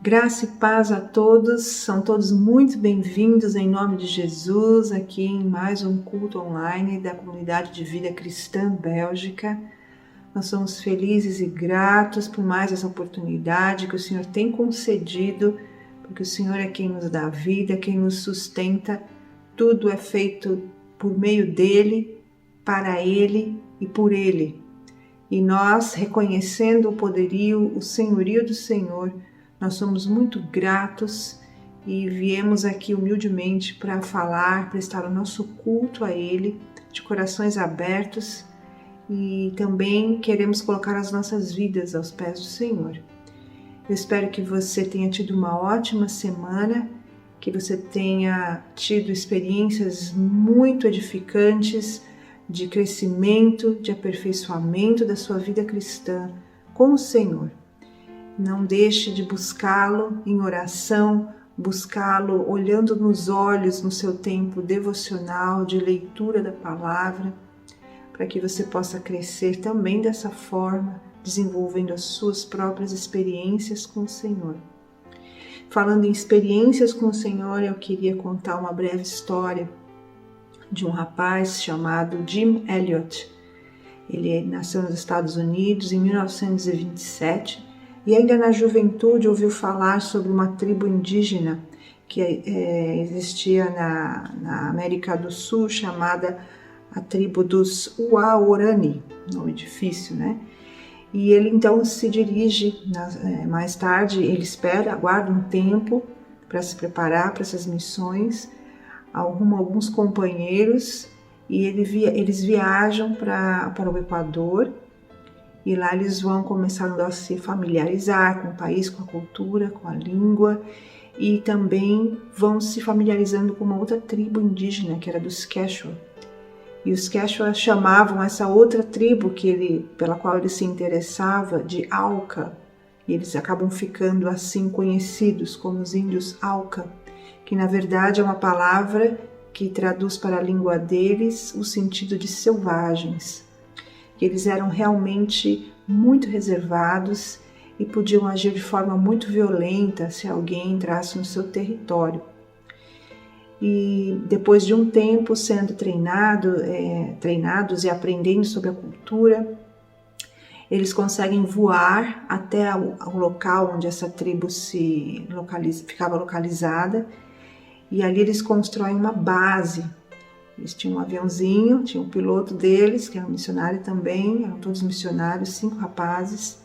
Graça e paz a todos, são todos muito bem-vindos em nome de Jesus aqui em mais um culto online da Comunidade de Vida Cristã Bélgica. Nós somos felizes e gratos por mais essa oportunidade que o Senhor tem concedido, porque o Senhor é quem nos dá vida, quem nos sustenta, tudo é feito por meio dEle, para Ele e por Ele. E nós, reconhecendo o poderio, o senhorio do Senhor, nós somos muito gratos e viemos aqui humildemente para falar, prestar o nosso culto a Ele, de corações abertos, e também queremos colocar as nossas vidas aos pés do Senhor. Eu espero que você tenha tido uma ótima semana, que você tenha tido experiências muito edificantes de crescimento, de aperfeiçoamento da sua vida cristã com o Senhor. Não deixe de buscá-lo em oração, buscá-lo olhando nos olhos no seu tempo devocional, de leitura da palavra, para que você possa crescer também dessa forma, desenvolvendo as suas próprias experiências com o Senhor. Falando em experiências com o Senhor, eu queria contar uma breve história de um rapaz chamado Jim Elliot. Ele nasceu nos Estados Unidos em 1927 e ainda na juventude ouviu falar sobre uma tribo indígena que existia na América do Sul, chamada a tribo dos Waorani, nome difícil, né? E ele então se dirige, mais tarde ele aguarda um tempo para se preparar para essas missões, arruma alguns companheiros e eles viajam para o Equador. E lá eles vão começar a se familiarizar com o país, com a cultura, com a língua, e também vão se familiarizando com uma outra tribo indígena, que era dos Quechua. E os Quechua chamavam essa outra tribo pela qual ele se interessava de Auca, e eles acabam ficando assim conhecidos como os índios Auca, que na verdade é uma palavra que traduz para a língua deles o sentido de selvagens. Eles eram realmente muito reservados e podiam agir de forma muito violenta se alguém entrasse no seu território. E depois de um tempo sendo treinados e aprendendo sobre a cultura, eles conseguem voar até o local onde essa tribo ficava localizada, e ali eles constroem uma base. Eles tinham um aviãozinho, tinha um piloto deles, que era um missionário também, eram todos missionários, 5 rapazes.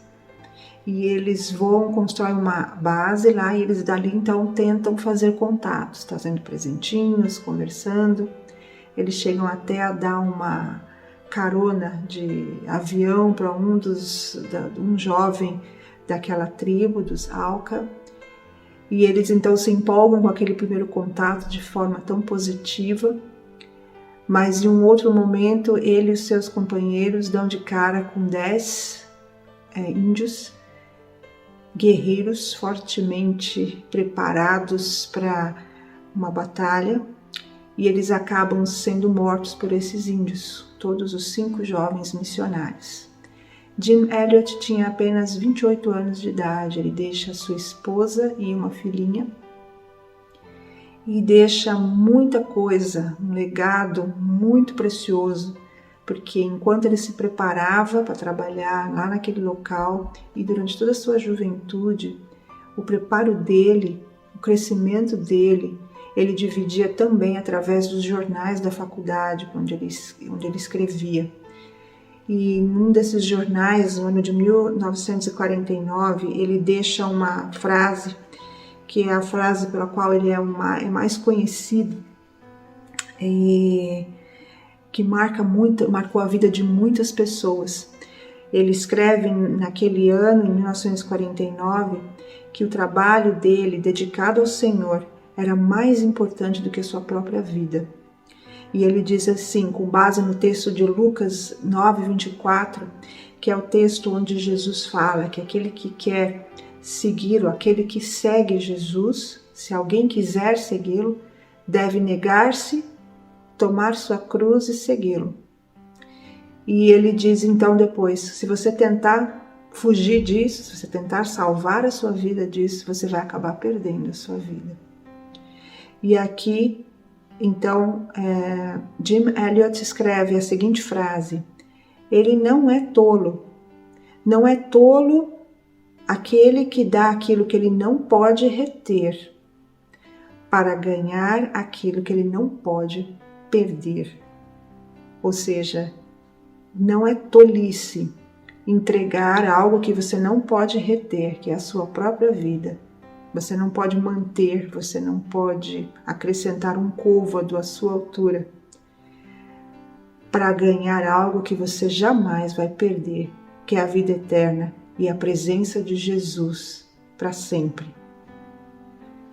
E eles constroem uma base lá e eles dali então tentam fazer contatos, trazendo presentinhos, conversando. Eles chegam até a dar uma carona de avião para um jovem daquela tribo, dos Auca. E eles então se empolgam com aquele primeiro contato de forma tão positiva. Mas em um outro momento, ele e os seus companheiros dão de cara com 10 índios, guerreiros fortemente preparados para uma batalha, e eles acabam sendo mortos por esses índios, todos os 5 jovens missionários. Jim Elliot tinha apenas 28 anos de idade, ele deixa sua esposa e uma filhinha, e deixa muita coisa, um legado muito precioso, porque enquanto ele se preparava para trabalhar lá naquele local e durante toda a sua juventude, o preparo dele, o crescimento dele, ele dividia também através dos jornais da faculdade onde ele escrevia. E num desses jornais, no ano de 1949, ele deixa uma frase que é a frase pela qual ele é mais conhecido e que marcou a vida de muitas pessoas. Ele escreve naquele ano, em 1949, que o trabalho dele, dedicado ao Senhor, era mais importante do que a sua própria vida. E ele diz assim, com base no texto de Lucas 9:24, que é o texto onde Jesus fala que aquele que quer segui-lo, aquele que segue Jesus, se alguém quiser segui-lo, deve negar-se, tomar sua cruz e segui-lo. E ele diz então depois, se você tentar fugir disso, se você tentar salvar a sua vida disso, você vai acabar perdendo a sua vida. E aqui, então, Jim Elliot escreve a seguinte frase: ele não é tolo. Não é tolo aquele que dá aquilo que ele não pode reter para ganhar aquilo que ele não pode perder. Ou seja, não é tolice entregar algo que você não pode reter, que é a sua própria vida. Você não pode manter, você não pode acrescentar um côvado à sua altura para ganhar algo que você jamais vai perder, que é a vida eterna e a presença de Jesus para sempre.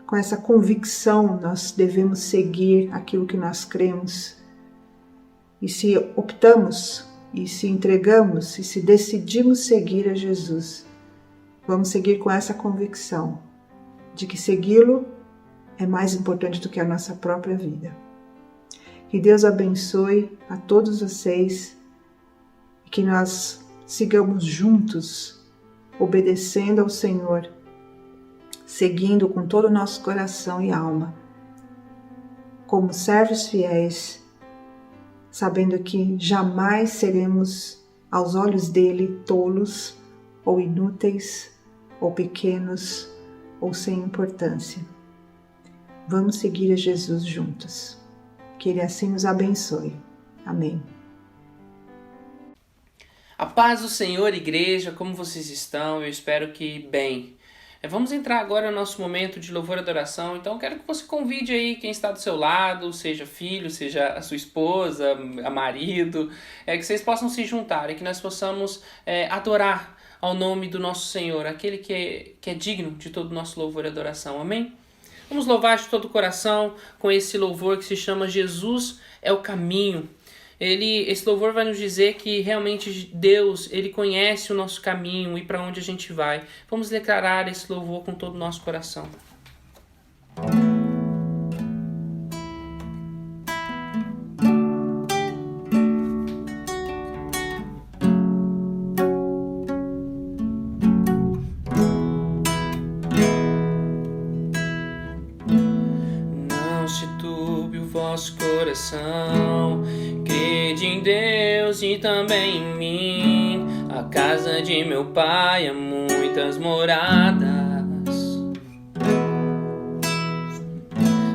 Com essa convicção, nós devemos seguir aquilo que nós cremos. E se optamos, e se entregamos, e se decidimos seguir a Jesus, vamos seguir com essa convicção de que segui-lo é mais importante do que a nossa própria vida. Que Deus abençoe a todos vocês e que nós sigamos juntos, obedecendo ao Senhor, seguindo com todo o nosso coração e alma, como servos fiéis, sabendo que jamais seremos, aos olhos dele, tolos ou inúteis ou pequenos ou sem importância. Vamos seguir a Jesus juntos. Que ele assim nos abençoe. Amém. A paz do Senhor, igreja, como vocês estão? Eu espero que bem. Vamos entrar agora no nosso momento de louvor e adoração, então eu quero que você convide aí quem está do seu lado, seja filho, seja a sua esposa, a marido, que vocês possam se juntar e que nós possamos adorar ao nome do nosso Senhor, aquele que é digno de todo o nosso louvor e adoração, amém? Vamos louvar de todo o coração com esse louvor que se chama Jesus é o Caminho. Esse louvor vai nos dizer que realmente Deus, Ele conhece o nosso caminho e para onde a gente vai. Vamos declarar esse louvor com todo o nosso coração. Não se turbe o vosso coração, crede em Deus e também em mim. A casa de meu pai há muitas moradas.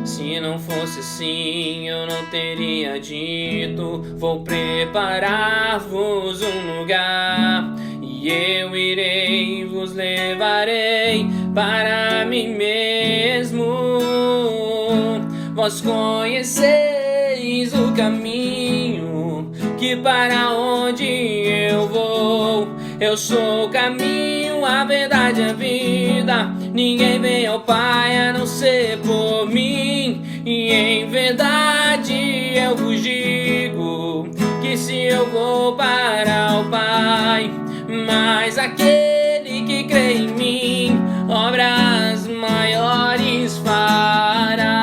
Se não fosse assim, eu não teria dito: vou preparar-vos um lugar, e eu irei, vos levarei para mim mesmo. Vós conheceis o caminho, que para onde eu vou. Eu sou o caminho, a verdade e a vida. Ninguém vem ao Pai a não ser por mim. E em verdade eu vos digo que se eu vou para o Pai, mas aquele que crê em mim, obras maiores fará.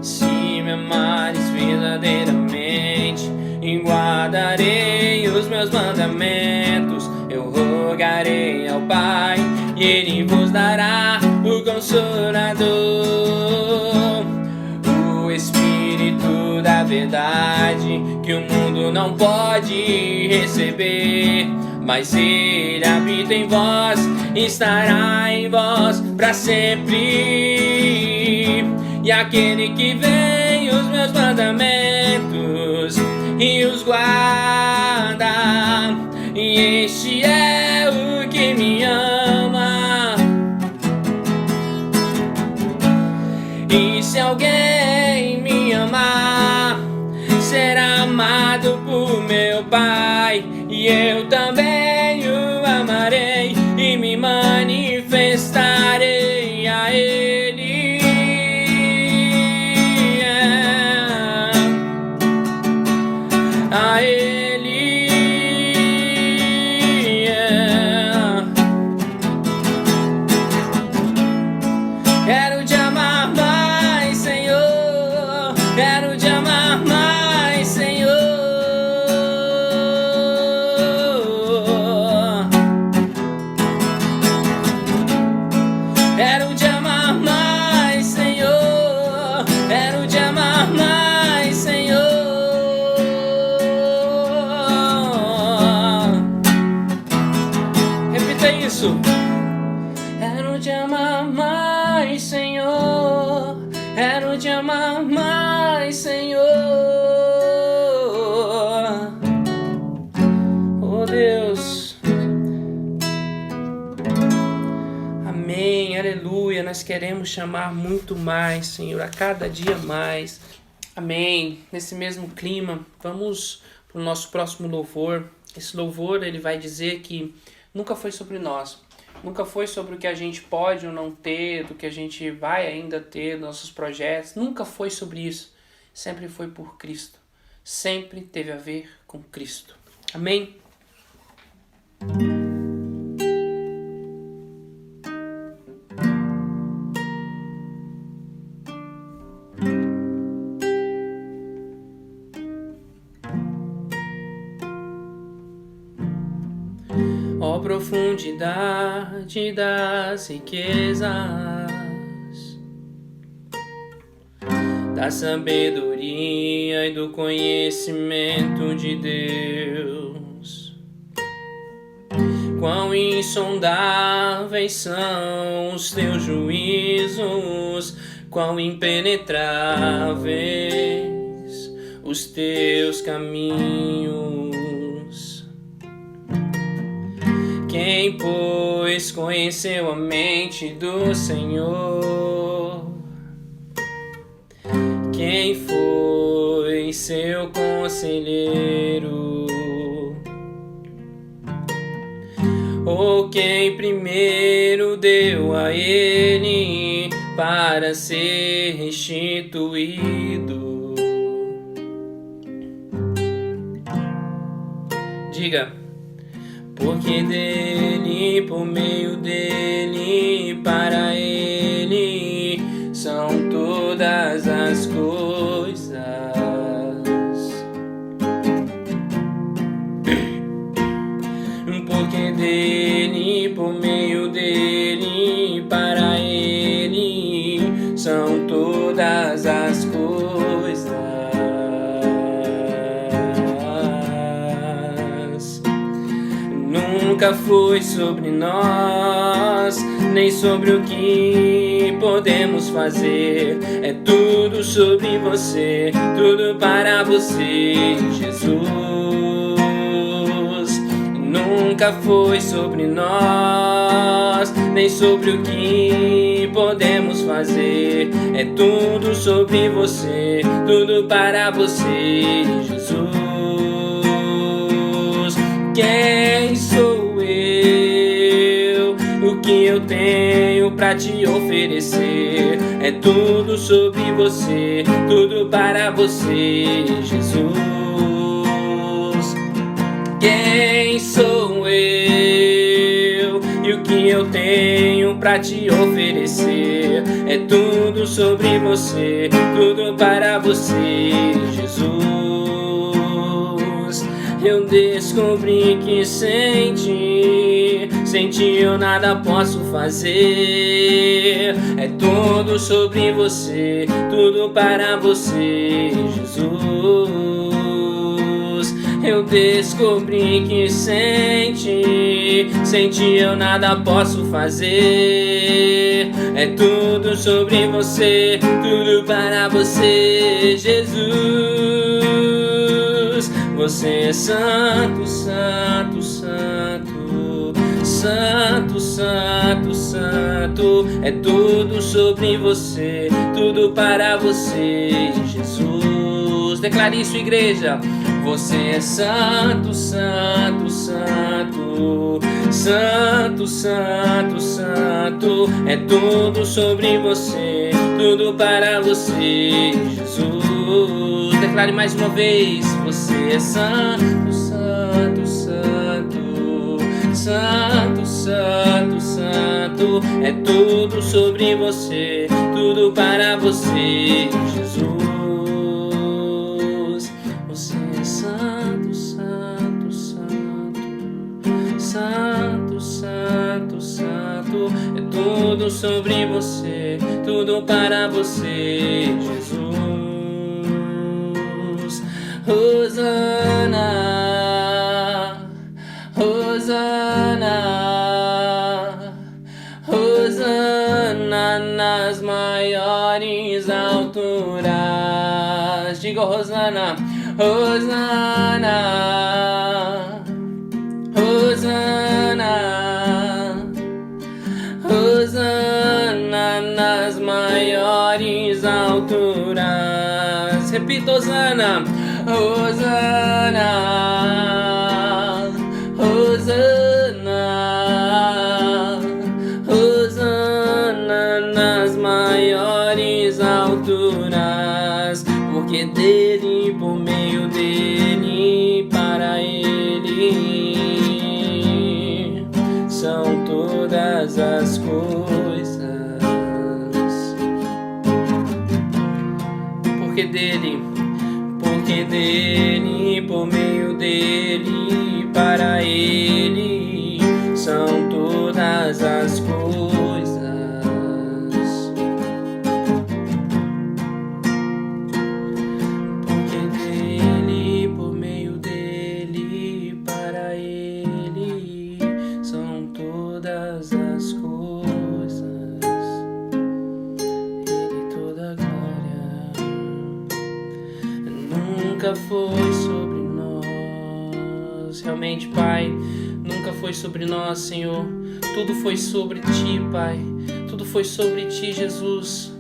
Se me amares verdadeiramente, e guardarei os meus mandamentos, eu rogarei ao Pai, e Ele vos dará o Consolador, o Espírito da verdade, que o mundo não pode receber, mas Ele habita em vós, estará em vós para sempre. E aquele que vem os meus mandamentos e os guarda, e este é o que me ama. E se alguém me amar, será amado por meu Pai, e eu também o amarei e me manifestarei a Ele. A Ele. isso. Quero te amar mais, Senhor. Quero te amar mais, Senhor. Oh Deus. Amém, aleluia. Nós queremos te amar muito mais, Senhor, a cada dia mais. Amém. Nesse mesmo clima, vamos para o nosso próximo louvor. Esse louvor, ele vai dizer que nunca foi sobre nós. Nunca foi sobre o que a gente pode ou não ter, do que a gente vai ainda ter, nossos projetos. Nunca foi sobre isso. Sempre foi por Cristo. Sempre teve a ver com Cristo. Amém? Ó profundidade das riquezas, da sabedoria e do conhecimento de Deus. Quão insondáveis são os teus juízos, quão impenetráveis os teus caminhos. Quem, pois, conheceu a mente do Senhor? Quem foi seu conselheiro? Ou quem primeiro deu a ele para ser restituído? Diga. Porque dele, por meio dele, para ele são todas as coisas. Porque dele, por meio dele, para ele são todas as coisas. Nunca foi sobre nós, nem sobre o que podemos fazer. É tudo sobre você, tudo para você, Jesus. Nunca foi sobre nós, nem sobre o que podemos fazer. É tudo sobre você, tudo para você, Jesus. Quem sou eu? O que eu tenho pra te oferecer? É tudo sobre você, tudo para você, Jesus. Quem sou eu? E o que eu tenho pra te oferecer? É tudo sobre você, tudo para você, Jesus. Eu descobri que sem ti eu nada posso fazer. É tudo sobre você, tudo para você, Jesus. Eu descobri que sem ti eu nada posso fazer. É tudo sobre você, tudo para você, Jesus. Você é santo, santo, santo, santo, santo, santo. É tudo sobre você, tudo para você, Jesus. Declare isso, igreja. Você é santo, santo, santo, santo, santo, santo. É tudo sobre você, tudo para você, Jesus. Declare mais uma vez. Você é santo, santo, santo, santo, santo, santo. É tudo sobre você, tudo para você, Jesus. Você é santo, santo, santo, santo, santo, santo. É tudo sobre você, tudo para você, Jesus. Hosana, Hosana. alturas. Diga Hosana, Hosana, Hosana, Hosana nas maiores alturas. Repita, Hosana, Hosana, Hosana, Hosana nas maiores alturas, porque dele, por meio dele, para ele são todas as coisas. Porque dele, por meio dele, para ele são todas as coisas. Porque dele, por meio dele, para ele são todas as coisas. Ele toda glória. Nunca foi sobre nós, realmente, Pai, nunca foi sobre nós, Senhor. Tudo foi sobre Ti, Pai. Tudo foi sobre Ti, Jesus.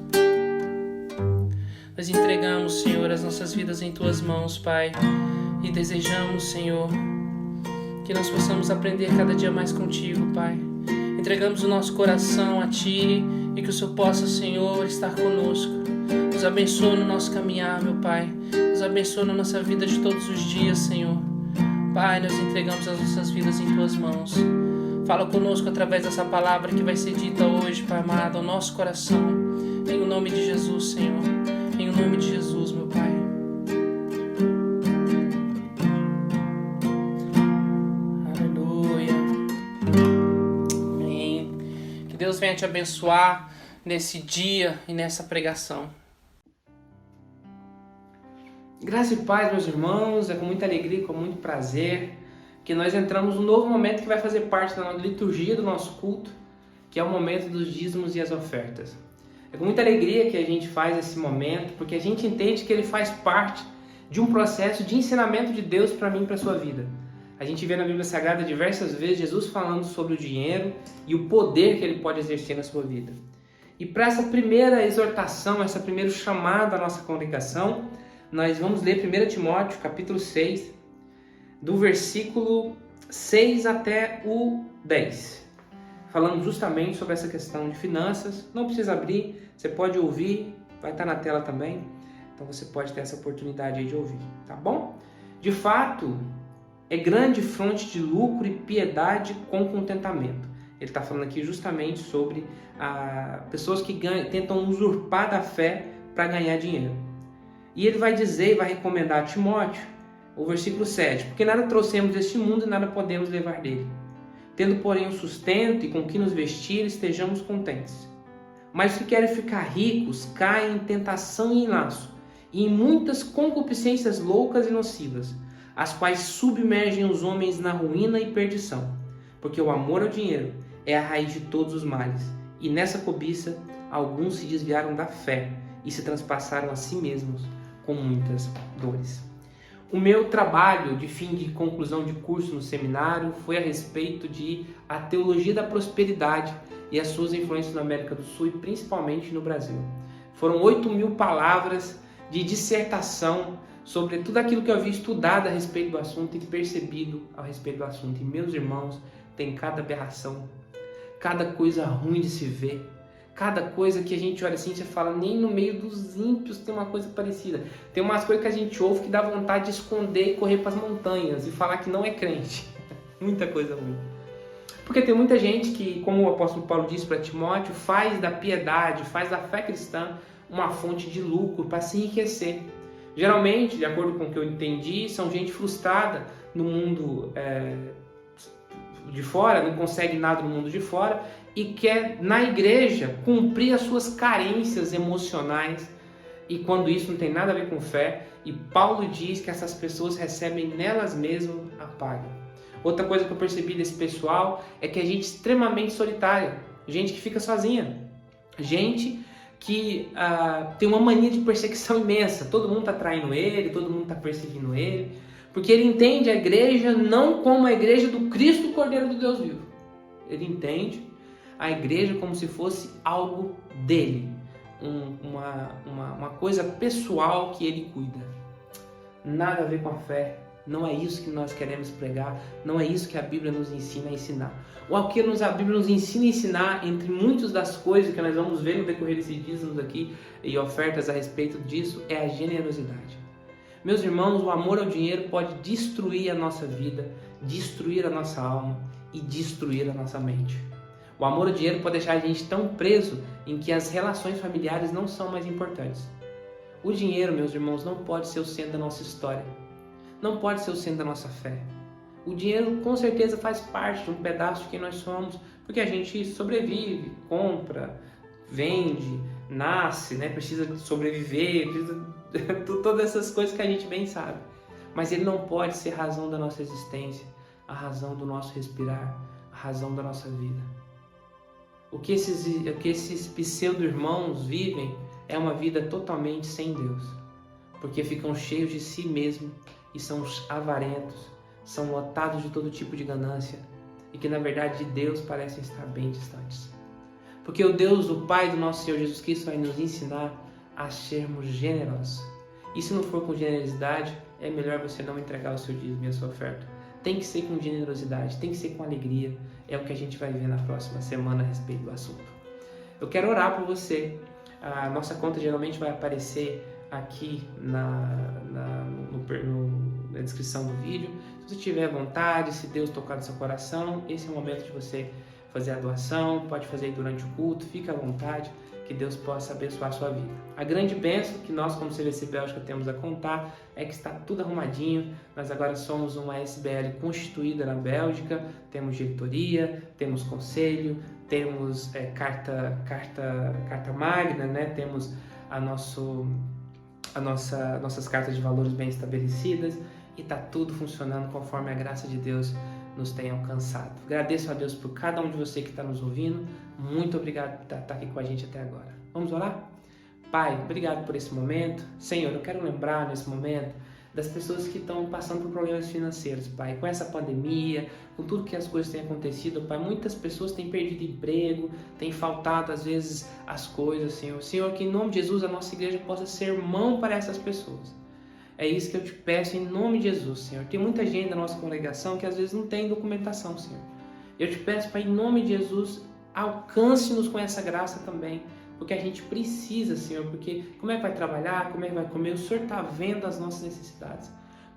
Nós entregamos, Senhor, as nossas vidas em Tuas mãos, Pai, e desejamos, Senhor, que nós possamos aprender cada dia mais contigo, Pai. Entregamos o nosso coração a Ti e que o Senhor possa, Senhor, estar conosco. Nos abençoa no nosso caminhar, meu Pai. Nos abençoa na nossa vida de todos os dias, Senhor. Pai, nós entregamos as nossas vidas em Tuas mãos. Fala conosco através dessa palavra que vai ser dita hoje, Pai amado, ao nosso coração. Em nome de Jesus, Senhor. Em nome de Jesus, meu Pai. Aleluia. Amém. Que Deus venha te abençoar nesse dia e nessa pregação. Graça e paz, meus irmãos, é com muita alegria e com muito prazer que nós entramos num novo momento que vai fazer parte da liturgia do nosso culto, que é o momento dos dízimos e as ofertas. É com muita alegria que a gente faz esse momento, porque a gente entende que ele faz parte de um processo de ensinamento de Deus para mim e para a sua vida. A gente vê na Bíblia Sagrada diversas vezes Jesus falando sobre o dinheiro e o poder que ele pode exercer na sua vida. E para essa primeira exortação, essa primeiro chamado à nossa congregação, nós vamos ler 1 Timóteo, capítulo 6, do versículo 6 até o 10. Falando justamente sobre essa questão de finanças. Não precisa abrir, você pode ouvir, vai estar na tela também. Então você pode ter essa oportunidade aí de ouvir, tá bom? De fato, é grande fonte de lucro e piedade com contentamento. Ele está falando aqui justamente sobre pessoas que tentam usurpar da fé para ganhar dinheiro. E ele vai dizer e vai recomendar a Timóteo, o versículo 7, porque nada trouxemos deste mundo e nada podemos levar dele. Tendo, porém, o sustento e com que nos vestir, estejamos contentes. Mas os que querem ficar ricos caem em tentação e em laço, e em muitas concupiscências loucas e nocivas, as quais submergem os homens na ruína e perdição. Porque o amor ao dinheiro é a raiz de todos os males, e nessa cobiça alguns se desviaram da fé e se transpassaram a si mesmos com muitas dores. O meu trabalho de fim de conclusão de curso no seminário foi a respeito de a teologia da prosperidade e as suas influências na América do Sul e principalmente no Brasil. Foram 8.000 palavras de dissertação sobre tudo aquilo que eu havia estudado a respeito do assunto e percebido a respeito do assunto. E meus irmãos, tem cada aberração, cada coisa ruim de se ver, cada coisa que a gente olha assim e fala, nem no meio dos ímpios tem uma coisa parecida. Tem umas coisas que a gente ouve que dá vontade de esconder e correr para as montanhas e falar que não é crente. Muita coisa ruim. Porque tem muita gente que, como o apóstolo Paulo disse para Timóteo, faz da piedade, faz da fé cristã uma fonte de lucro para se enriquecer. Geralmente, de acordo com o que eu entendi, são gente frustrada no mundo de fora, não consegue nada no mundo de fora e quer, na igreja, cumprir as suas carências emocionais, e quando isso não tem nada a ver com fé, e Paulo diz que essas pessoas recebem nelas mesmas a paga. Outra coisa que eu percebi desse pessoal é que é gente extremamente solitária, gente que fica sozinha, gente que tem uma mania de perseguição imensa. Todo mundo está traindo ele, todo mundo está perseguindo ele, porque ele entende a igreja não como a igreja do Cristo Cordeiro do Deus vivo. Ele entende a igreja como se fosse algo dele, uma coisa pessoal que ele cuida. Nada a ver com a fé. Não é isso que nós queremos pregar, não é isso que a Bíblia nos ensina a ensinar. O que a Bíblia nos ensina a ensinar, entre muitas das coisas que nós vamos ver no decorrer desses dias aqui e ofertas a respeito disso, é a generosidade. Meus irmãos, o amor ao dinheiro pode destruir a nossa vida, destruir a nossa alma e destruir a nossa mente. O amor ao dinheiro pode deixar a gente tão preso em que as relações familiares não são mais importantes. O dinheiro, meus irmãos, não pode ser o centro da nossa história. Não pode ser o centro da nossa fé. O dinheiro com certeza faz parte de um pedaço de quem nós somos, porque a gente sobrevive, compra, vende, nasce, né? Precisa sobreviver, precisa todas essas coisas que a gente bem sabe. Mas ele não pode ser a razão da nossa existência, a razão do nosso respirar, a razão da nossa vida. O que esses pseudo-irmãos vivem é uma vida totalmente sem Deus, porque ficam cheios de si mesmos e são avarentos, são lotados de todo tipo de ganância e que na verdade de Deus parecem estar bem distantes. Porque o Deus, o Pai do nosso Senhor Jesus Cristo vai nos ensinar a sermos generosos. E se não for com generosidade, é melhor você não entregar o seu dízimo e a sua oferta. Tem que ser com generosidade, tem que ser com alegria. É o que a gente vai ver na próxima semana a respeito do assunto. Eu quero orar por você. A nossa conta geralmente vai aparecer aqui na descrição do vídeo. Se você tiver vontade, se Deus tocar no seu coração, esse é o momento de você fazer a doação, pode fazer durante o culto, fique à vontade, que Deus possa abençoar a sua vida. A grande bênção que nós como CVC Bélgica temos a contar é que está tudo arrumadinho. Nós agora somos uma SBL constituída na Bélgica, temos diretoria, temos conselho, temos carta magna, né? Temos nossas cartas de valores bem estabelecidas e está tudo funcionando conforme a graça de Deus nos tem alcançado. Agradeço a Deus por cada um de vocês que está nos ouvindo. Muito obrigado por estar aqui com a gente até agora. Vamos orar? Pai, obrigado por esse momento. Senhor, eu quero lembrar nesse momento das pessoas que estão passando por problemas financeiros, Pai. Com essa pandemia, com tudo que as coisas têm acontecido, Pai, muitas pessoas têm perdido emprego, têm faltado às vezes as coisas, Senhor. Senhor, que em nome de Jesus a nossa igreja possa ser mão para essas pessoas. É isso que eu te peço em nome de Jesus, Senhor. Tem muita gente da nossa congregação que às vezes não tem documentação, Senhor. Eu te peço, Pai, em nome de Jesus, alcance-nos com essa graça também, porque a gente precisa, Senhor, porque como é que vai trabalhar, como é que vai comer, o Senhor está vendo as nossas necessidades.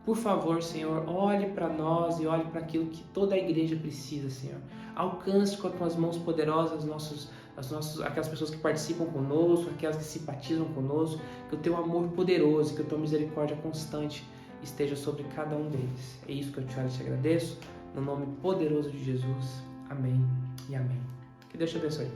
Por favor, Senhor, olhe para nós e olhe para aquilo que toda a igreja precisa, Senhor. Alcance com as tuas mãos poderosas aquelas pessoas que participam conosco, aquelas que simpatizam conosco, que o teu amor poderoso, que a tua misericórdia constante esteja sobre cada um deles. É isso que eu te oro e te agradeço, no nome poderoso de Jesus. Amém e amém. Que Deus te abençoe.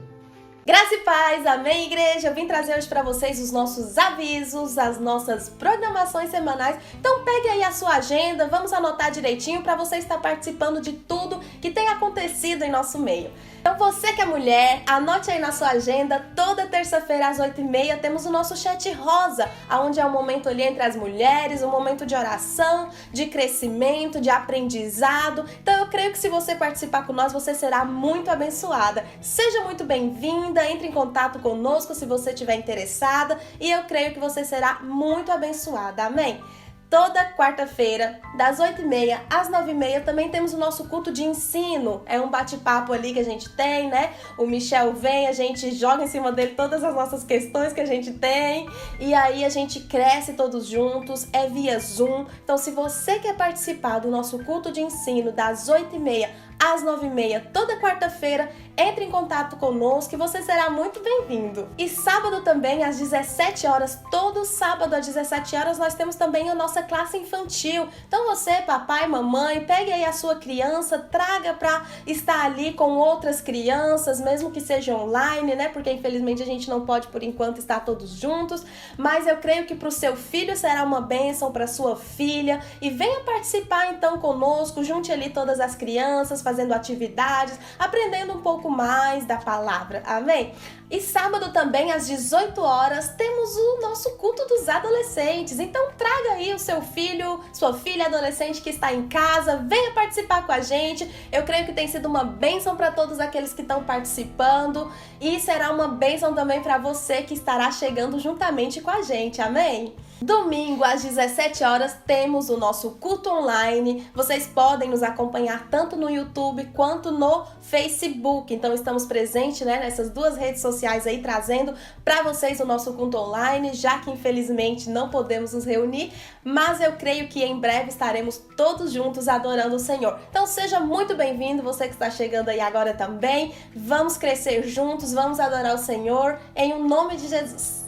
Graça e paz, amém, igreja? Eu vim trazer hoje para vocês os nossos avisos, as nossas programações semanais. Então pegue aí a sua agenda, vamos anotar direitinho para você estar participando de tudo que tem acontecido em nosso meio. Então você que é mulher, anote aí na sua agenda, toda terça-feira às 8h30 temos o nosso chat rosa, onde é um momento ali entre as mulheres, um momento de oração, de crescimento, de aprendizado. Então eu creio que se você participar com nós, você será muito abençoada. Seja muito bem-vinda, entre em contato conosco se você estiver interessada e eu creio que você será muito abençoada, amém? Toda quarta-feira, das 8h30 às 9h30, também temos o nosso culto de ensino. É um bate-papo ali que a gente tem, né? O Michel vem, a gente joga em cima dele todas as nossas questões que a gente tem. E aí a gente cresce todos juntos, é via Zoom. Então, se você quer participar do nosso culto de ensino das 8h30 às 9h30, toda quarta-feira, entre em contato conosco e você será muito bem-vindo. E sábado também, às 17 horas, todo sábado às 17 horas, nós temos também a nossa classe infantil. Então você, papai, mamãe, pegue aí a sua criança, traga para estar ali com outras crianças, mesmo que seja online, né? Porque infelizmente a gente não pode, por enquanto, estar todos juntos. Mas eu creio que para o seu filho será uma bênção, para sua filha. E venha participar então conosco, junte ali todas as crianças, fazendo atividades, aprendendo um pouco mais da palavra, amém? E sábado também, às 18 horas, temos o nosso culto dos adolescentes. Então traga aí o seu filho, sua filha adolescente que está em casa, venha participar com a gente. Eu creio que tem sido uma bênção para todos aqueles que estão participando e será uma bênção também para você que estará chegando juntamente com a gente, amém? Domingo, às 17 horas, temos o nosso culto online. Vocês podem nos acompanhar tanto no YouTube quanto no Facebook. Então, estamos presentes, nessas duas redes sociais aí, trazendo para vocês o nosso culto online, já que infelizmente não podemos nos reunir, mas eu creio que em breve estaremos todos juntos adorando o Senhor. Então, seja muito bem-vindo, você que está chegando aí agora também. Vamos crescer juntos, vamos adorar o Senhor em o nome de Jesus.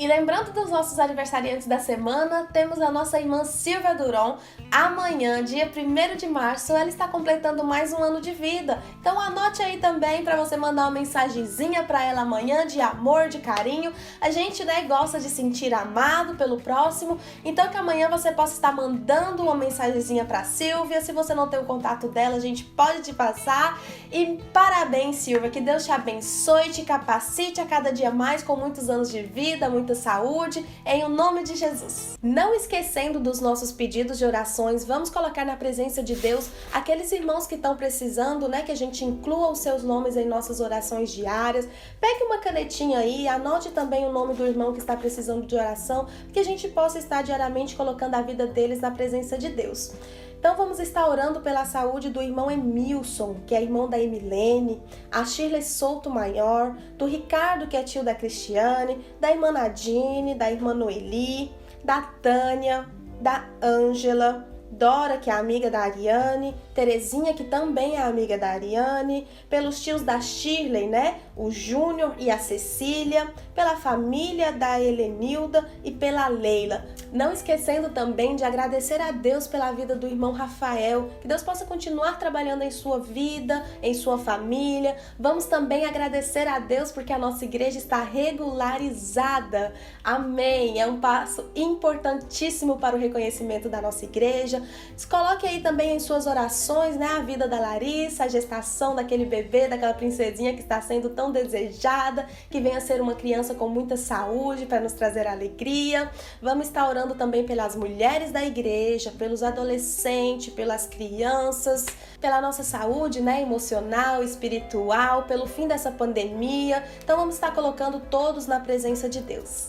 E lembrando dos nossos aniversariantes da semana, temos a nossa irmã Silvia Duron. Amanhã, dia 1º de março, ela está completando mais um ano de vida. Então anote aí também para você mandar uma mensagenzinha para ela amanhã de amor, de carinho. A gente, gosta de sentir amado pelo próximo. Então que amanhã você possa estar mandando uma mensagenzinha para Silvia. Se você não tem o contato dela, a gente pode te passar. E parabéns, Silvia. Que Deus te abençoe, te capacite a cada dia mais com muitos anos de vida, muita saúde, em o nome de Jesus. Não esquecendo dos nossos pedidos de orações, vamos colocar na presença de Deus aqueles irmãos que estão precisando, que a gente inclua os seus nomes em nossas orações diárias. Pegue uma canetinha aí, anote também o nome do irmão que está precisando de oração, que a gente possa estar diariamente colocando a vida deles na presença de Deus. Então vamos estar orando pela saúde do irmão Emilson, que é irmão da Emilene, a Shirley Souto Maior, do Ricardo, que é tio da Cristiane, da irmã Nadine, da irmã Noeli, da Tânia, da Ângela, Dora, que é amiga da Ariane, Terezinha, que também é amiga da Ariane, pelos tios da Shirley, o Júnior e a Cecília, pela família da Helenilda e pela Leila. Não esquecendo também de agradecer a Deus pela vida do irmão Rafael, que Deus possa continuar trabalhando em sua vida, em sua família. Vamos também agradecer a Deus porque a nossa igreja está regularizada. Amém! É um passo importantíssimo para o reconhecimento da nossa igreja. Coloque aí também em suas orações, a vida da Larissa, a gestação daquele bebê, daquela princesinha que está sendo tão desejada, que venha ser uma criança com muita saúde para nos trazer alegria. Vamos estar orando também pelas mulheres da igreja, pelos adolescentes, pelas crianças, pela nossa saúde, emocional, espiritual, pelo fim dessa pandemia. Então vamos estar colocando todos na presença de Deus.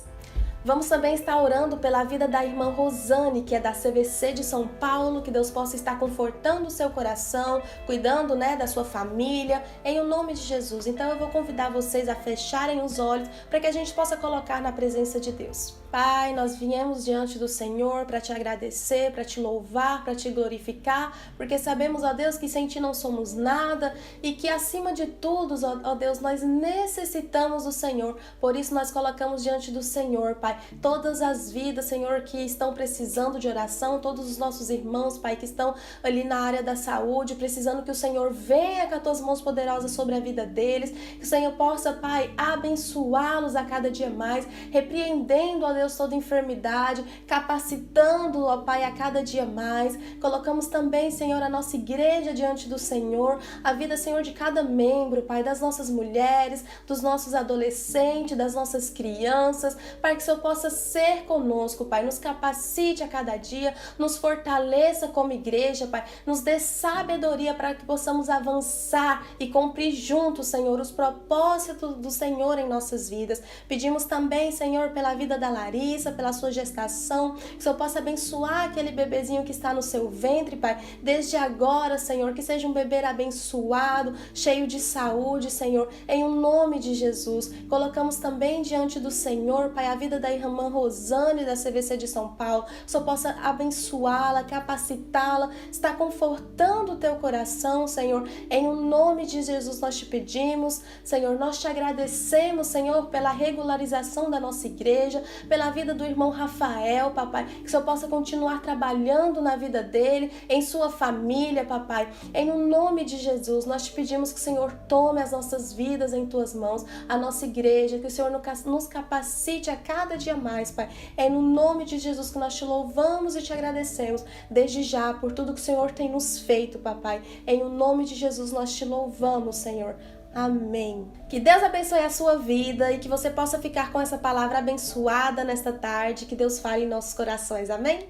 Vamos também estar orando pela vida da irmã Rosane, que é da CVC de São Paulo, que Deus possa estar confortando o seu coração, cuidando, da sua família, em o nome de Jesus. Então eu vou convidar vocês a fecharem os olhos para que a gente possa colocar na presença de Deus. Pai, nós viemos diante do Senhor para te agradecer, para te louvar, para te glorificar, porque sabemos, ó Deus, que sem ti não somos nada e que acima de tudo, ó Deus, nós necessitamos do Senhor. Por isso nós colocamos diante do Senhor, Pai, todas as vidas, Senhor, que estão precisando de oração, todos os nossos irmãos, Pai, que estão ali na área da saúde, precisando que o Senhor venha com as tuas mãos poderosas sobre a vida deles, que o Senhor possa, Pai, abençoá-los a cada dia mais, repreendendo, ó Deus, toda enfermidade, capacitando, ó Pai, a cada dia mais. Colocamos também, Senhor, a nossa igreja diante do Senhor, a vida, Senhor, de cada membro, Pai, das nossas mulheres, dos nossos adolescentes, das nossas crianças, para que o Senhor possa ser conosco, Pai, nos capacite a cada dia, nos fortaleça como igreja, Pai, nos dê sabedoria para que possamos avançar e cumprir juntos, Senhor, os propósitos do Senhor em nossas vidas. Pedimos também, Senhor, pela vida da Larissa, pela sua gestação, que o Senhor possa abençoar aquele bebezinho que está no seu ventre, Pai, desde agora, Senhor, que seja um bebê abençoado, cheio de saúde, Senhor, em o nome de Jesus. Colocamos também diante do Senhor, Pai, a vida da irmã Rosane, da CVC de São Paulo, que o Senhor possa abençoá-la, capacitá-la, estar confortando o teu coração, Senhor, em o nome de Jesus nós te pedimos, Senhor, nós te agradecemos, Senhor, pela regularização da nossa igreja, pela pela vida do irmão Rafael, papai, que o Senhor possa continuar trabalhando na vida dele, em sua família, papai. Em nome de Jesus, nós te pedimos que o Senhor tome as nossas vidas em tuas mãos, a nossa igreja, que o Senhor nos capacite a cada dia mais, Pai. É no nome de Jesus que nós te louvamos e te agradecemos desde já por tudo que o Senhor tem nos feito, papai. Em nome de Jesus nós te louvamos, Senhor. Amém. Que Deus abençoe a sua vida e que você possa ficar com essa palavra abençoada nesta tarde. Que Deus fale em nossos corações. Amém?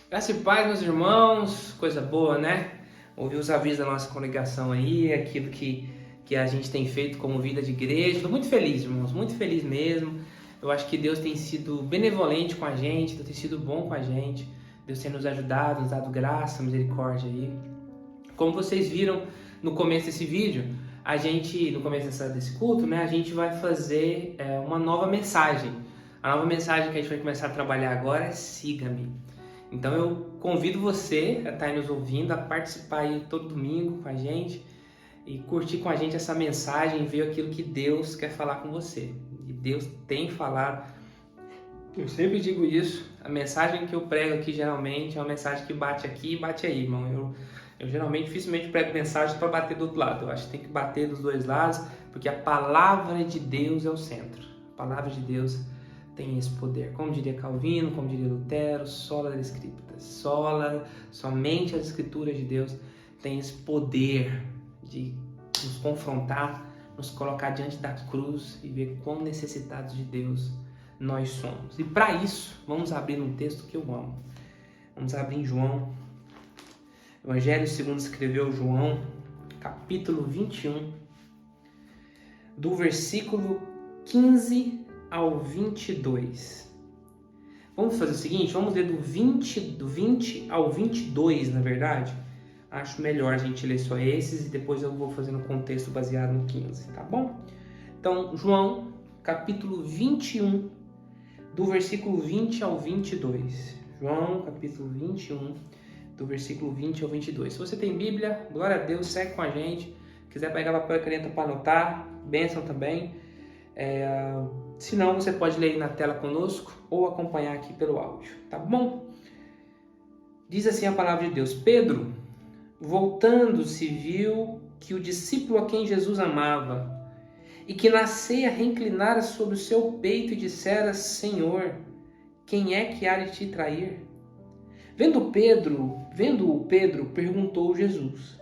Graça e paz, meus irmãos. Coisa boa, né? Ouvir os avisos da nossa congregação aí, aquilo que a gente tem feito como vida de igreja. Estou muito feliz, irmãos, muito feliz mesmo. Eu acho que Deus tem sido benevolente com a gente, Deus tem sido bom com a gente. Deus tem nos ajudado, nos dado graça, misericórdia aí. Como vocês viram no começo desse vídeo, no começo desse culto, né, a gente vai fazer uma nova mensagem. A nova mensagem que a gente vai começar a trabalhar agora é Siga-me. Então eu convido você a estar aí nos ouvindo, a participar aí todo domingo com a gente e curtir com a gente essa mensagem e ver aquilo que Deus quer falar com você. E Deus tem falado. Eu sempre digo isso, a mensagem que eu prego aqui geralmente é uma mensagem que bate aqui e bate aí, irmão. Eu geralmente dificilmente prego mensagem para bater do outro lado. Eu acho que tem que bater dos dois lados, porque a palavra de Deus é o centro. A palavra de Deus tem esse poder. Como diria Calvino, como diria Lutero, sola das Escrituras. Somente as Escrituras de Deus têm esse poder de nos confrontar, nos colocar diante da cruz e ver quão necessitados de Deus nós somos. E para isso, vamos abrir um texto que eu amo. Vamos abrir em João. Evangelho segundo escreveu João, capítulo 21, do versículo 15 ao 22. Vamos fazer o seguinte, vamos ler do 20 ao 22, na verdade. Acho melhor a gente ler só esses e depois eu vou fazendo um contexto baseado no 15, tá bom? Então, João, capítulo 21, do versículo 20 ao 22. João, capítulo 21, do versículo 20 ao 22. Se você tem Bíblia, glória a Deus, segue com a gente. Quiser pegar papel e caneta para anotar, bênção também. Se não, você pode ler aí na tela conosco ou acompanhar aqui pelo áudio, tá bom? Diz assim a palavra de Deus. Pedro, voltando-se, viu que o discípulo a quem Jesus amava e que na ceia reinclinara sobre o seu peito e dissera: Senhor, quem é que há de te trair? Vendo-o, Pedro perguntou Jesus: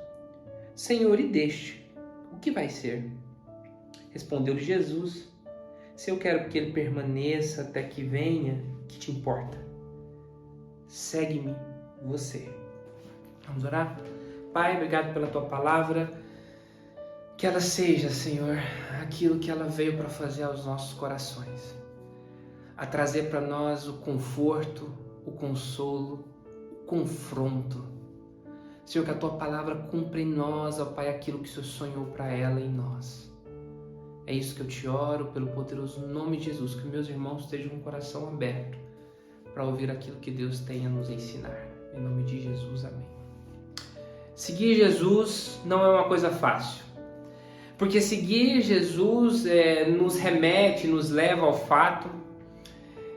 Senhor, e deste, o que vai ser? Respondeu-lhe Jesus: Se eu quero que ele permaneça até que venha, que te importa? Segue-me você. Vamos orar? Pai, obrigado pela tua palavra. Que ela seja, Senhor, aquilo que ela veio para fazer aos nossos corações. A trazer para nós o conforto, o consolo, confronto. Senhor, que a Tua palavra cumpra em nós, ó Pai, aquilo que o Senhor sonhou para ela em nós. É isso que eu te oro, pelo poderoso nome de Jesus, que meus irmãos estejam com o coração aberto para ouvir aquilo que Deus tem a nos ensinar. Em nome de Jesus, amém. Seguir Jesus não é uma coisa fácil, porque seguir Jesus nos remete, nos leva ao fato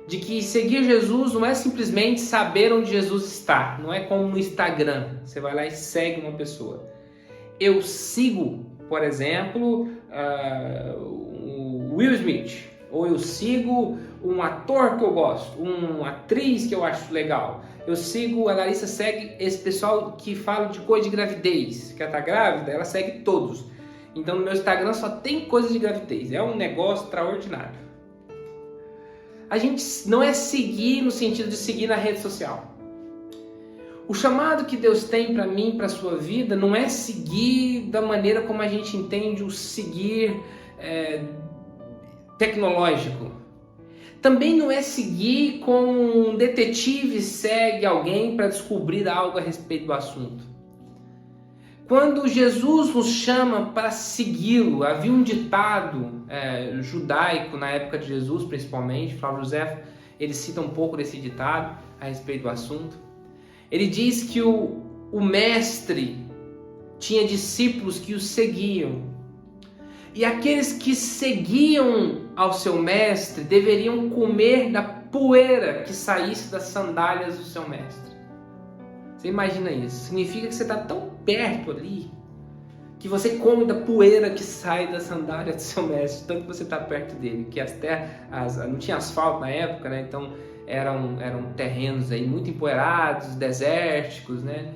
de que seguir Jesus não é simplesmente saber onde Jesus está. Não é como no Instagram, você vai lá e segue uma pessoa. Eu sigo, por exemplo, o Will Smith, ou eu sigo um ator que eu gosto, uma atriz que eu acho legal. Eu sigo, a Larissa segue esse pessoal que fala de coisa de gravidez, que ela está grávida, ela segue todos. Então no meu Instagram só tem coisa de gravidez, é um negócio extraordinário. A gente não é seguir no sentido de seguir na rede social. O chamado que Deus tem para mim, para a sua vida, não é seguir da maneira como a gente entende o seguir tecnológico. Também não é seguir como um detetive segue alguém para descobrir algo a respeito do assunto. Quando Jesus nos chama para segui-lo, havia um ditado judaico na época de Jesus, principalmente, Flávio José, ele cita um pouco desse ditado a respeito do assunto. Ele diz que o mestre tinha discípulos que o seguiam. E aqueles que seguiam ao seu mestre deveriam comer da poeira que saísse das sandálias do seu mestre. Você imagina isso? Significa que você está tão perto ali que você come da poeira que sai da sandália do seu mestre, tanto que você está perto dele. Que não tinha asfalto na época, né? Então eram terrenos aí muito empoeirados, desérticos, né?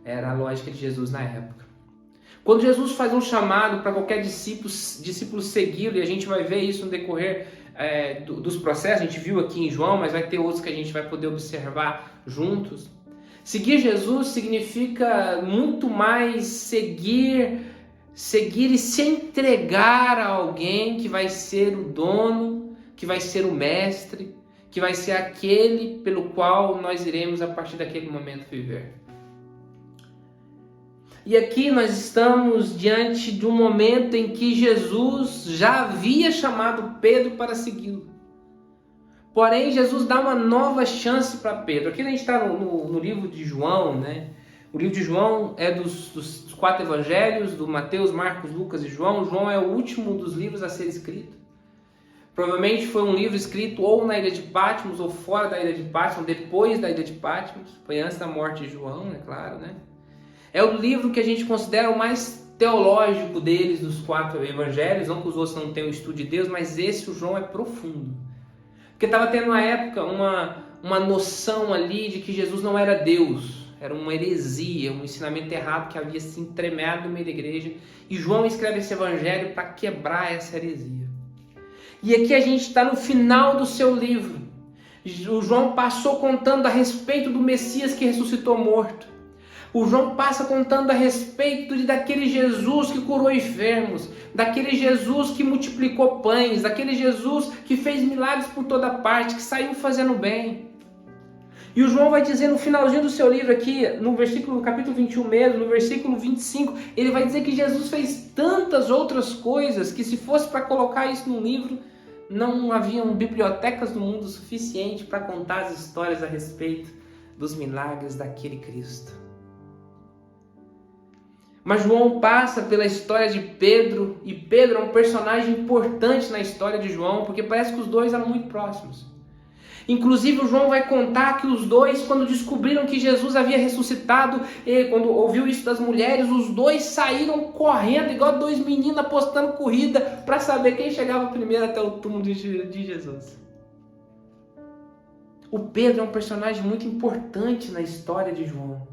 Era a lógica de Jesus na época. Quando Jesus faz um chamado para qualquer discípulo segui-lo, e a gente vai ver isso no decorrer dos processos, a gente viu aqui em João, mas vai ter outros que a gente vai poder observar juntos. Seguir Jesus significa muito mais seguir e se entregar a alguém que vai ser o dono, que vai ser o mestre, que vai ser aquele pelo qual nós iremos a partir daquele momento viver. E aqui nós estamos diante de um momento em que Jesus já havia chamado Pedro para segui-lo. Porém, Jesus dá uma nova chance para Pedro. Aqui a gente está no livro de João, né? O livro de João é dos 4 evangelhos, do Mateus, Marcos, Lucas e João. João é o último dos livros a ser escrito. Provavelmente foi um livro escrito ou na ilha de Patmos ou fora da ilha de Patmos, depois da ilha de Patmos. Foi antes da morte de João, é claro, né? É o livro que a gente considera o mais teológico deles, dos 4 evangelhos. Não que os outros não tenham o estudo de Deus, mas esse, o João, é profundo. Porque estava tendo na época uma noção ali de que Jesus não era Deus. Era uma heresia, um ensinamento errado que havia se entremeado no meio da igreja. E João escreve esse evangelho para quebrar essa heresia. E aqui a gente está no final do seu livro. O João passou contando a respeito do Messias que ressuscitou morto. O João passa contando a respeito daquele Jesus que curou enfermos, daquele Jesus que multiplicou pães, daquele Jesus que fez milagres por toda parte, que saiu fazendo bem. E o João vai dizer no finalzinho do seu livro aqui, no capítulo 21 mesmo, no versículo 25, ele vai dizer que Jesus fez tantas outras coisas que, se fosse para colocar isso num livro, não haviam bibliotecas no mundo suficiente para contar as histórias a respeito dos milagres daquele Cristo. Mas João passa pela história de Pedro, e Pedro é um personagem importante na história de João, porque parece que os dois eram muito próximos. Inclusive o João vai contar que os dois, quando descobriram que Jesus havia ressuscitado, quando ouviu isso das mulheres, os dois saíram correndo, igual 2 meninos apostando corrida, para saber quem chegava primeiro até o túmulo de Jesus. O Pedro é um personagem muito importante na história de João.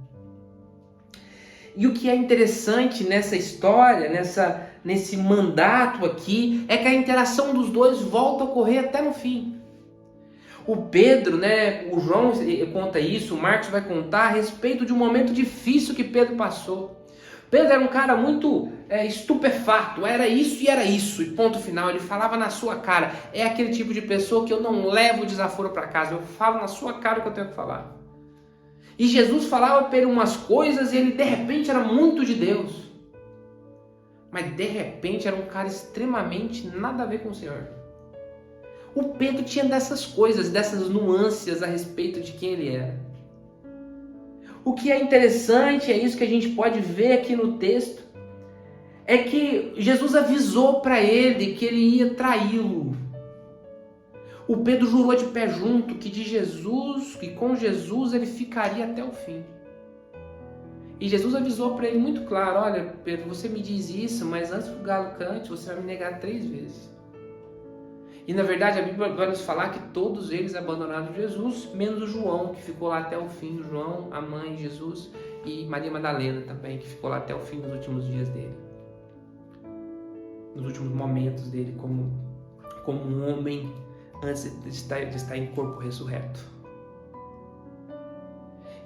E o que é interessante nessa história, nesse mandato aqui, é que a interação dos dois volta a ocorrer até no fim. O Pedro, né, o João conta isso, o Marcos vai contar a respeito de um momento difícil que Pedro passou. Pedro era um cara muito estupefato, era isso, e ponto final. Ele falava na sua cara. É aquele tipo de pessoa que eu não levo desaforo para casa, eu falo na sua cara o que eu tenho que falar. E Jesus falava para ele umas coisas e ele de repente era muito de Deus. Mas de repente era um cara extremamente nada a ver com o Senhor. O Pedro tinha dessas coisas, dessas nuances a respeito de quem ele era. O que é interessante, é isso que a gente pode ver aqui no texto, é que Jesus avisou para ele que ele ia traí-lo. O Pedro jurou de pé junto que com Jesus ele ficaria até o fim. E Jesus avisou para ele muito claro: olha, Pedro, você me diz isso, mas antes que o galo cante, você vai me negar 3 vezes. E na verdade a Bíblia vai nos falar que todos eles abandonaram Jesus, menos o João, que ficou lá até o fim. O João, a mãe de Jesus, e Maria Madalena também, que ficou lá até o fim dos últimos dias dele. Nos últimos momentos dele como um homem antes de estar em corpo ressurreto.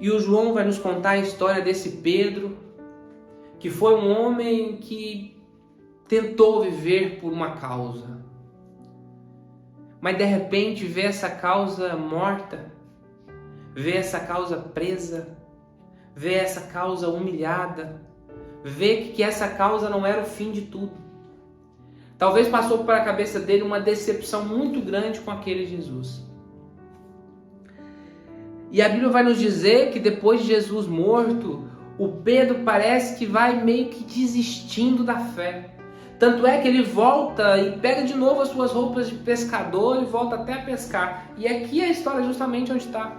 E o João vai nos contar a história desse Pedro, que foi um homem que tentou viver por uma causa, mas de repente vê essa causa morta, vê essa causa presa, vê essa causa humilhada, vê que essa causa não era o fim de tudo. Talvez passou para a cabeça dele uma decepção muito grande com aquele Jesus. E a Bíblia vai nos dizer que depois de Jesus morto, o Pedro parece que vai meio que desistindo da fé. Tanto é que ele volta e pega de novo as suas roupas de pescador e volta até a pescar. E aqui a história é justamente onde está.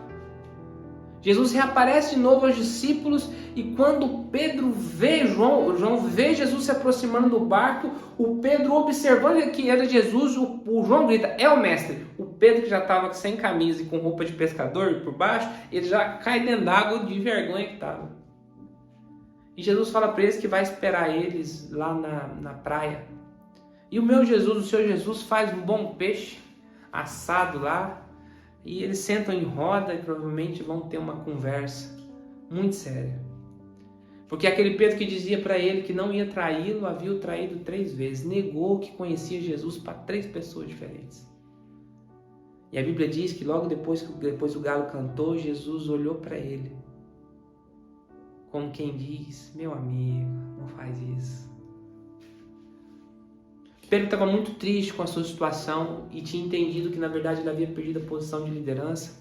Jesus reaparece de novo aos discípulos e quando Pedro vê João vê Jesus se aproximando do barco, o Pedro observando que era Jesus, o João grita, é o mestre. O Pedro, que já estava sem camisa e com roupa de pescador por baixo, ele já cai dentro d'água de vergonha que estava. E Jesus fala para eles que vai esperar eles lá na praia. E o meu Jesus, o seu Jesus, faz um bom peixe assado lá. E eles sentam em roda e provavelmente vão ter uma conversa muito séria. Porque aquele Pedro que dizia para ele que não ia traí-lo, havia o traído 3 vezes. Negou que conhecia Jesus para 3 pessoas diferentes. E a Bíblia diz que logo depois o galo cantou, Jesus olhou para ele. Como quem diz, meu amigo, não faz isso. Pedro estava muito triste com a sua situação e tinha entendido que na verdade ele havia perdido a posição de liderança.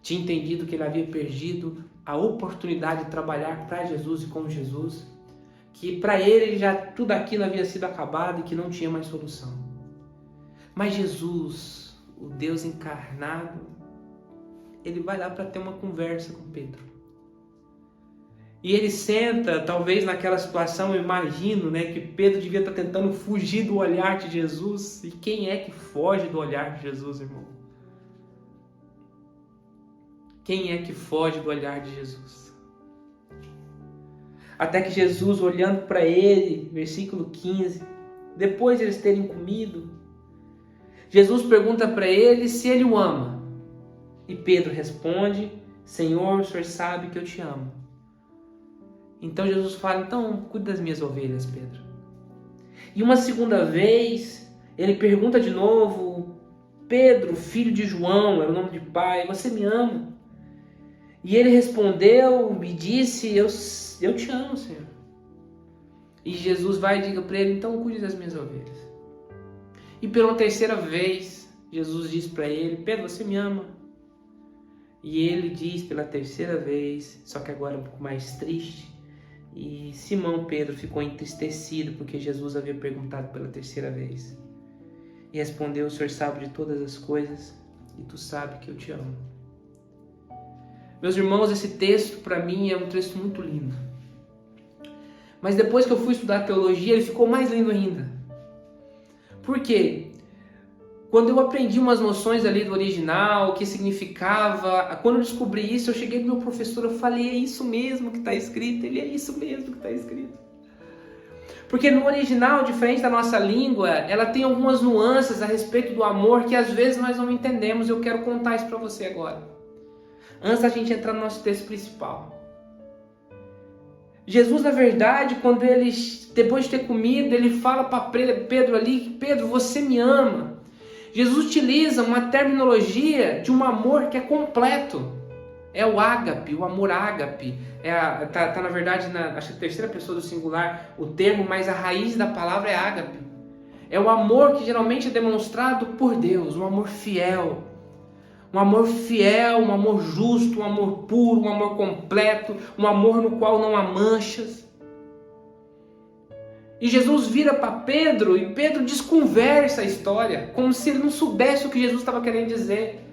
Tinha entendido que ele havia perdido a oportunidade de trabalhar para Jesus e com Jesus. Que para ele já tudo aquilo havia sido acabado e que não tinha mais solução. Mas Jesus, o Deus encarnado, ele vai lá para ter uma conversa com Pedro. E ele senta, talvez naquela situação, eu imagino, né, que Pedro devia estar tentando fugir do olhar de Jesus. E quem é que foge do olhar de Jesus, irmão? Quem é que foge do olhar de Jesus? Até que Jesus, olhando para ele, versículo 15, depois de eles terem comido, Jesus pergunta para ele se ele o ama. E Pedro responde, Senhor, o Senhor sabe que eu te amo. Então Jesus fala, então cuida das minhas ovelhas, Pedro. E uma segunda vez, ele pergunta de novo, Pedro, filho de João, era o nome de pai, você me ama? E ele respondeu, me disse, eu te amo, Senhor. E Jesus vai e diga para ele, então cuide das minhas ovelhas. E pela 3ª vez, Jesus diz para ele, Pedro, você me ama? E ele diz pela 3ª vez, só que agora um pouco mais triste, e Simão Pedro ficou entristecido porque Jesus havia perguntado pela 3ª vez. E respondeu, o Senhor sabe de todas as coisas e tu sabe que eu te amo. Meus irmãos, esse texto para mim é um texto muito lindo. Mas depois que eu fui estudar teologia, ele ficou mais lindo ainda. Por quê? Quando eu aprendi umas noções ali do original, o que significava, quando eu descobri isso, eu cheguei pro meu professor, eu falei, é isso mesmo que está escrito, ele é isso mesmo que está escrito. Porque no original, diferente da nossa língua, ela tem algumas nuances a respeito do amor que às vezes nós não entendemos, eu quero contar isso para você agora. Antes da gente entrar no nosso texto principal. Jesus, na verdade, quando ele, depois de ter comido, ele fala para Pedro ali, Pedro, você me ama. Jesus utiliza uma terminologia de um amor que é completo. É o ágape, o amor ágape. Tá na verdade, acho que 3ª pessoa do singular o termo, mas a raiz da palavra é ágape. É o amor que geralmente é demonstrado por Deus, um amor fiel. Um amor fiel, um amor justo, um amor puro, um amor completo, um amor no qual não há manchas. E Jesus vira para Pedro e Pedro desconversa a história, como se ele não soubesse o que Jesus estava querendo dizer.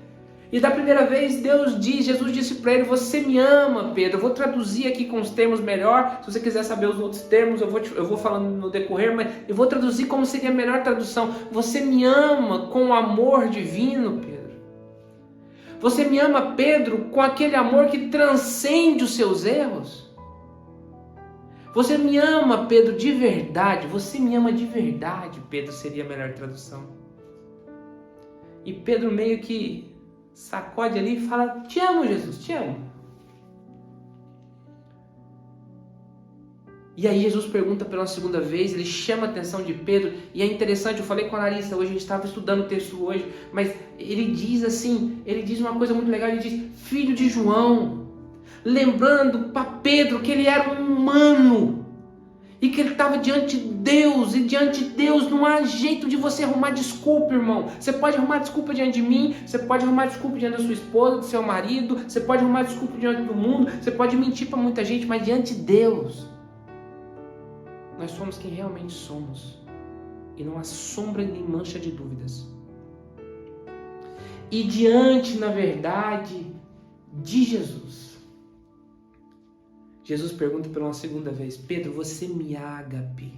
E da primeira vez Jesus disse para ele, você me ama, Pedro. Eu vou traduzir aqui com os termos melhor. Se você quiser saber os outros termos, eu vou falando no decorrer, mas eu vou traduzir como seria a melhor tradução. Você me ama com o amor divino, Pedro. Você me ama, Pedro, com aquele amor que transcende os seus erros. Você me ama, Pedro, de verdade. Você me ama de verdade, Pedro, seria a melhor tradução. E Pedro meio que sacode ali e fala, te amo, Jesus, te amo. E aí Jesus pergunta pela 2ª vez, ele chama a atenção de Pedro, e é interessante, eu falei com a Larissa hoje, a gente estava estudando o texto hoje, mas ele diz assim, ele diz uma coisa muito legal, ele diz, filho de João, lembrando para Pedro que ele era um humano, e que ele estava diante de Deus, e diante de Deus não há jeito de você arrumar desculpa, irmão. Você pode arrumar desculpa diante de mim, você pode arrumar desculpa diante da sua esposa, do seu marido, você pode arrumar desculpa diante do mundo, você pode mentir para muita gente, mas diante de Deus, nós somos quem realmente somos. e não há sombra nem mancha de dúvidas. E diante, na verdade, de Jesus, Jesus pergunta pela uma segunda vez: Pedro, você me ágape?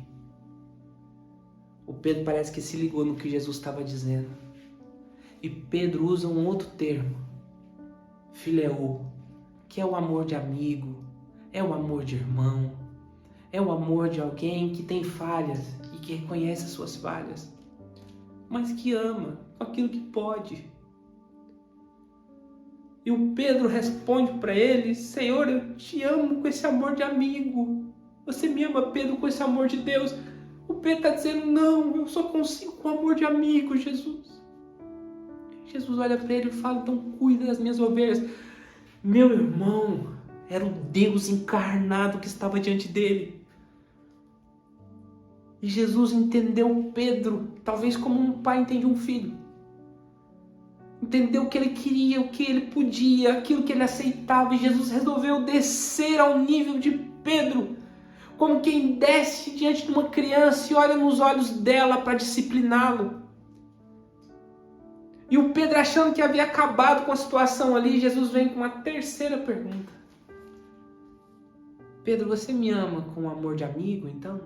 O Pedro parece que se ligou no que Jesus estava dizendo. E Pedro usa um outro termo, filéu, que é o amor de amigo, é o amor de irmão, é o amor de alguém que tem falhas e que reconhece as suas falhas, mas que ama com aquilo que pode. E o Pedro responde para ele: Senhor, eu te amo com esse amor de amigo. Você me ama, Pedro, com esse amor de Deus. O Pedro está dizendo: não, eu só consigo com amor de amigo, Jesus. Jesus olha para ele e fala: então cuida das minhas ovelhas. Meu irmão, era o Deus encarnado que estava diante dele. E Jesus entendeu Pedro, talvez como um pai entende um filho. Entendeu o que ele queria, o que ele podia, aquilo que ele aceitava. E Jesus resolveu descer ao nível de Pedro, como quem desce diante de uma criança e olha nos olhos dela para discipliná-lo. E o Pedro, achando que havia acabado com a situação ali, Jesus vem com uma terceira pergunta: Pedro, você me ama com amor de amigo, então?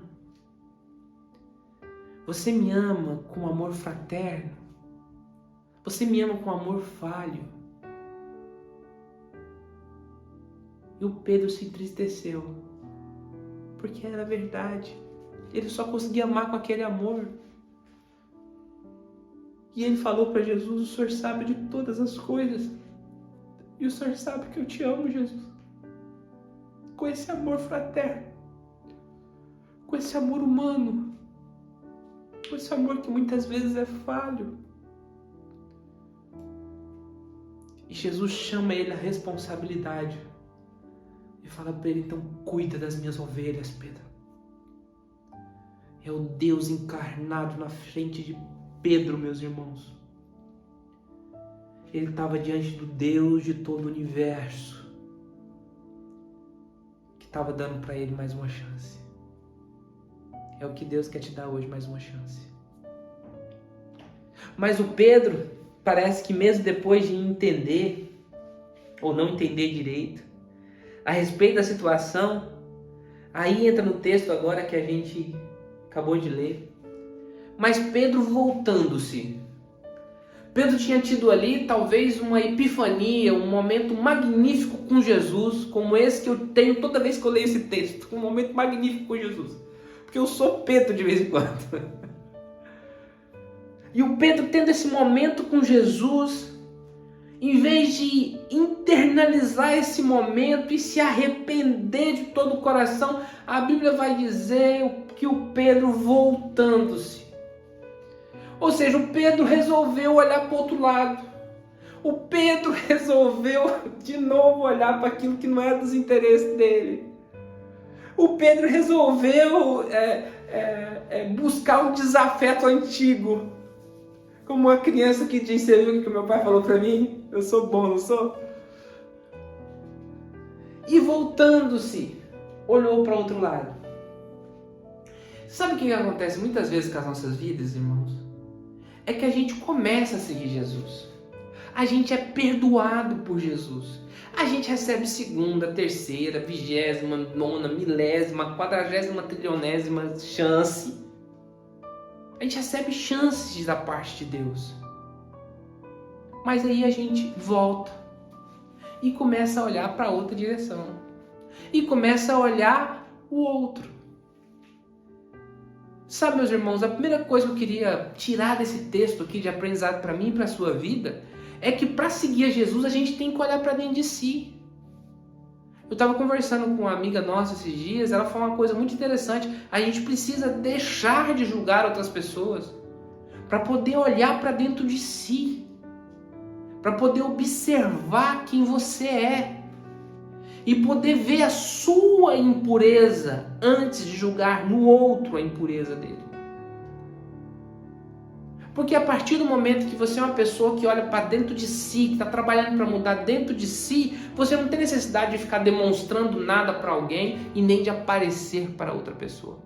Você me ama com amor fraterno? Você me ama com amor falho? E o Pedro se entristeceu, porque era verdade. Ele só conseguia amar com aquele amor. E ele falou para Jesus: o Senhor sabe de todas as coisas. E o Senhor sabe que eu te amo, Jesus. Com esse amor fraterno. Com esse amor humano. Com esse amor que muitas vezes é falho. E Jesus chama ele à responsabilidade. E fala para ele: então cuida das minhas ovelhas, Pedro. É o Deus encarnado na frente de Pedro, meus irmãos. Ele estava diante do Deus de todo o universo, que estava dando para ele mais uma chance. É o que Deus quer te dar hoje, mais uma chance. Mas o Pedro, parece que mesmo depois de entender, ou não entender direito, a respeito da situação, aí entra no texto agora que a gente acabou de ler. Mas Pedro voltando-se. Pedro tinha tido ali talvez uma epifania, um momento magnífico com Jesus, como esse que eu tenho toda vez que eu leio esse texto. Um momento magnífico com Jesus. Porque eu sou Pedro de vez em quando. E o Pedro tendo esse momento com Jesus, em vez de internalizar esse momento e se arrepender de todo o coração, a Bíblia vai dizer que o Pedro voltando-se. Ou seja, o Pedro resolveu olhar para o outro lado. O Pedro resolveu de novo olhar para aquilo que não era dos interesses dele. O Pedro resolveu buscar um desafeto antigo. Como uma criança que diz: você viu o que o meu pai falou para mim? Eu sou bom, não sou? E voltando-se, olhou para o outro lado. Sabe o que acontece muitas vezes com as nossas vidas, irmãos? É que a gente começa a seguir Jesus. A gente é perdoado por Jesus. A gente recebe segunda, terceira, 29ª, 1000ª, 40ª, trilionésima chance. A gente recebe chances da parte de Deus. Mas aí a gente volta e começa a olhar para outra direção. E começa a olhar o outro. Sabe, meus irmãos, a primeira coisa que eu queria tirar desse texto aqui de aprendizado para mim e para a sua vida é que para seguir a Jesus a gente tem que olhar para dentro de si. Eu estava conversando com uma amiga nossa esses dias, ela falou uma coisa muito interessante. A gente precisa deixar de julgar outras pessoas para poder olhar para dentro de si, para poder observar quem você é e poder ver a sua impureza antes de julgar no outro a impureza dele. Porque a partir do momento que você é uma pessoa que olha para dentro de si, que está trabalhando para mudar dentro de si, você não tem necessidade de ficar demonstrando nada para alguém e nem de aparecer para outra pessoa.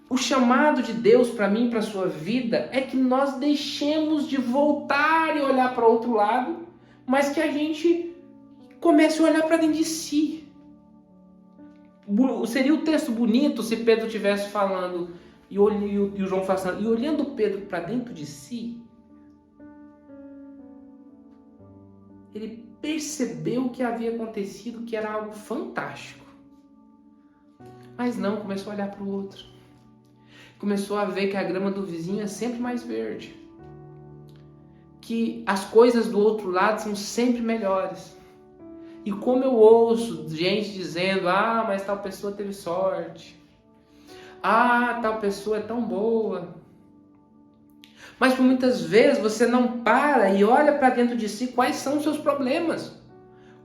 o chamado de Deus para mim e para a sua vida é que nós deixemos de voltar e olhar para o outro lado, mas que a gente comece a olhar para dentro de si. Seria o texto bonito se Pedro estivesse falando e o João falando, e olhando Pedro para dentro de si, ele percebeu o que havia acontecido, que era algo fantástico. Mas não, começou a olhar para o outro. Começou a ver que a grama do vizinho é sempre mais verde. Que as coisas do outro lado são sempre melhores. E como eu ouço gente dizendo, mas tal pessoa teve sorte. Tal pessoa é tão boa. Mas por muitas vezes você não para e olha para dentro de si quais são os seus problemas.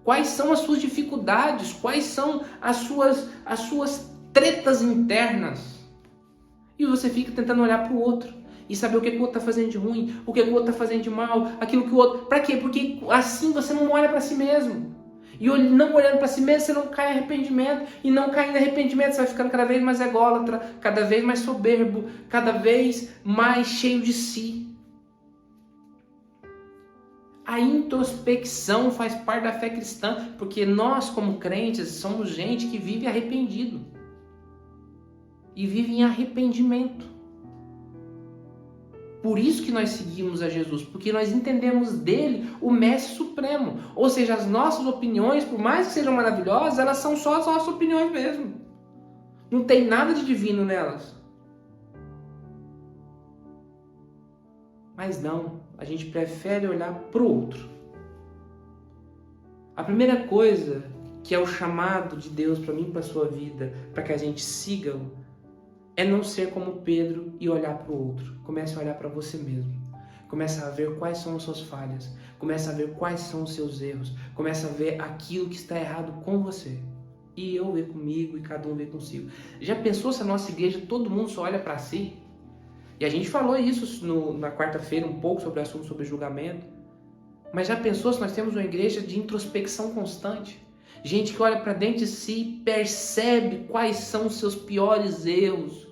Quais são as suas dificuldades. Quais são as suas tretas internas. E você fica tentando olhar para o outro. E saber o que o outro está fazendo de ruim. O que o outro está fazendo de mal. Aquilo que o outro... Para quê? Porque assim você não olha para si mesmo. E não olhando para si mesmo, você não cai em arrependimento. E não caindo em arrependimento, você vai ficando cada vez mais ególatra, cada vez mais soberbo, cada vez mais cheio de si. A introspecção faz parte da fé cristã, porque nós, como crentes, somos gente que vive arrependido. E vive em arrependimento. Por isso que nós seguimos a Jesus, porque nós entendemos dele o Mestre Supremo. Ou seja, as nossas opiniões, por mais que sejam maravilhosas, elas são só as nossas opiniões mesmo. Não tem nada de divino nelas. Mas não, a gente prefere olhar para o outro. A primeira coisa que é o chamado de Deus para mim e para a sua vida, para que a gente siga-o, é não ser como Pedro e olhar para o outro. Comece a olhar para você mesmo. Comece a ver quais são as suas falhas. Comece a ver quais são os seus erros. Comece a ver aquilo que está errado com você. E eu ver comigo e cada um ver consigo. Já pensou se a nossa igreja, todo mundo só olha para si? E a gente falou isso na quarta-feira um pouco sobre o assunto sobre julgamento. Mas já pensou se nós temos uma igreja de introspecção constante? Gente que olha para dentro de si e percebe quais são os seus piores erros.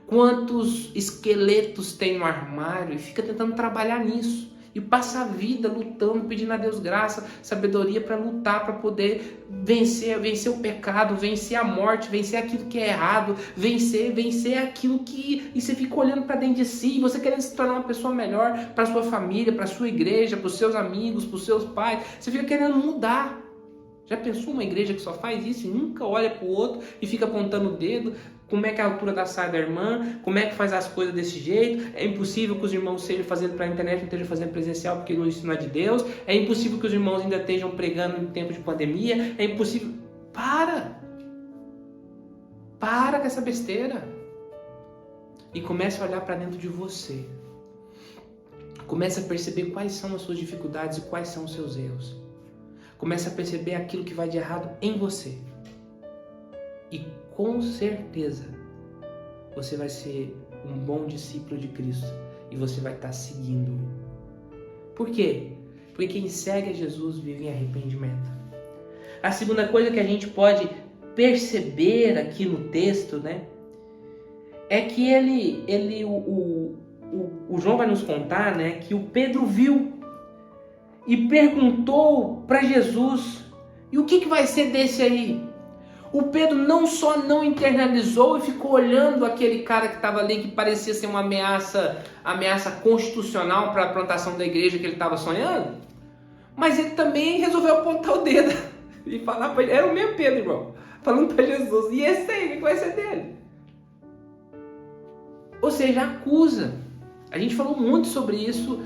Quantos esqueletos tem no armário e fica tentando trabalhar nisso. E passa a vida lutando, pedindo a Deus graça, sabedoria para lutar, para poder vencer o pecado, vencer a morte, vencer aquilo que é errado, vencer aquilo que... E você fica olhando para dentro de si, você querendo se tornar uma pessoa melhor para sua família, para sua igreja, para os seus amigos, para os seus pais. Você fica querendo mudar. Já pensou uma igreja que só faz isso e nunca olha para o outro e fica apontando o dedo? Como é que é a altura da saia da irmã? Como é que faz as coisas desse jeito? É impossível que os irmãos estejam fazendo para a internet, não estejam fazendo presencial porque isso não é de Deus. É impossível que os irmãos ainda estejam pregando em tempo de pandemia. É impossível. Para com essa besteira. E comece a olhar para dentro de você. Comece a perceber quais são as suas dificuldades e quais são os seus erros. Comece a perceber aquilo que vai de errado em você. E com certeza você vai ser um bom discípulo de Cristo. E você vai estar seguindo. Por quê? Porque quem segue a Jesus vive em arrependimento. A segunda coisa que a gente pode perceber aqui no texto, né? É que o João vai nos contar, né? Que o Pedro viu e perguntou para Jesus, e o que vai ser desse aí? O Pedro não só não internalizou e ficou olhando aquele cara que estava ali, que parecia ser uma ameaça constitucional para a plantação da igreja que ele estava sonhando, mas ele também resolveu apontar o dedo e falar para ele, era o mesmo Pedro, irmão, falando para Jesus, e esse aí, o que vai ser dele? Ou seja, acusa. A gente falou muito sobre isso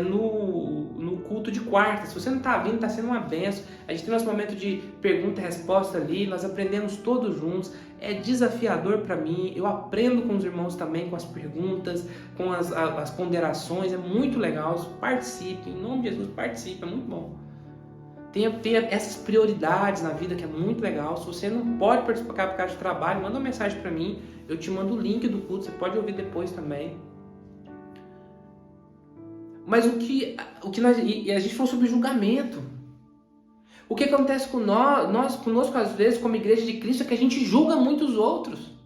no culto de quarta. Se você não está vindo, está sendo uma benção. A gente tem nosso momento de pergunta e resposta ali, nós aprendemos todos juntos. É desafiador para mim, eu aprendo com os irmãos também, com as perguntas, com as ponderações, é muito legal. Participe, em nome de Jesus, participe, é muito bom. Tenha essas prioridades na vida, que é muito legal. Se você não pode participar por causa de trabalho, manda uma mensagem para mim, eu te mando o link do culto, você pode ouvir depois também. Mas a gente falou sobre julgamento. O que acontece com conosco às vezes, como igreja de Cristo, é que a gente julga muito os outros.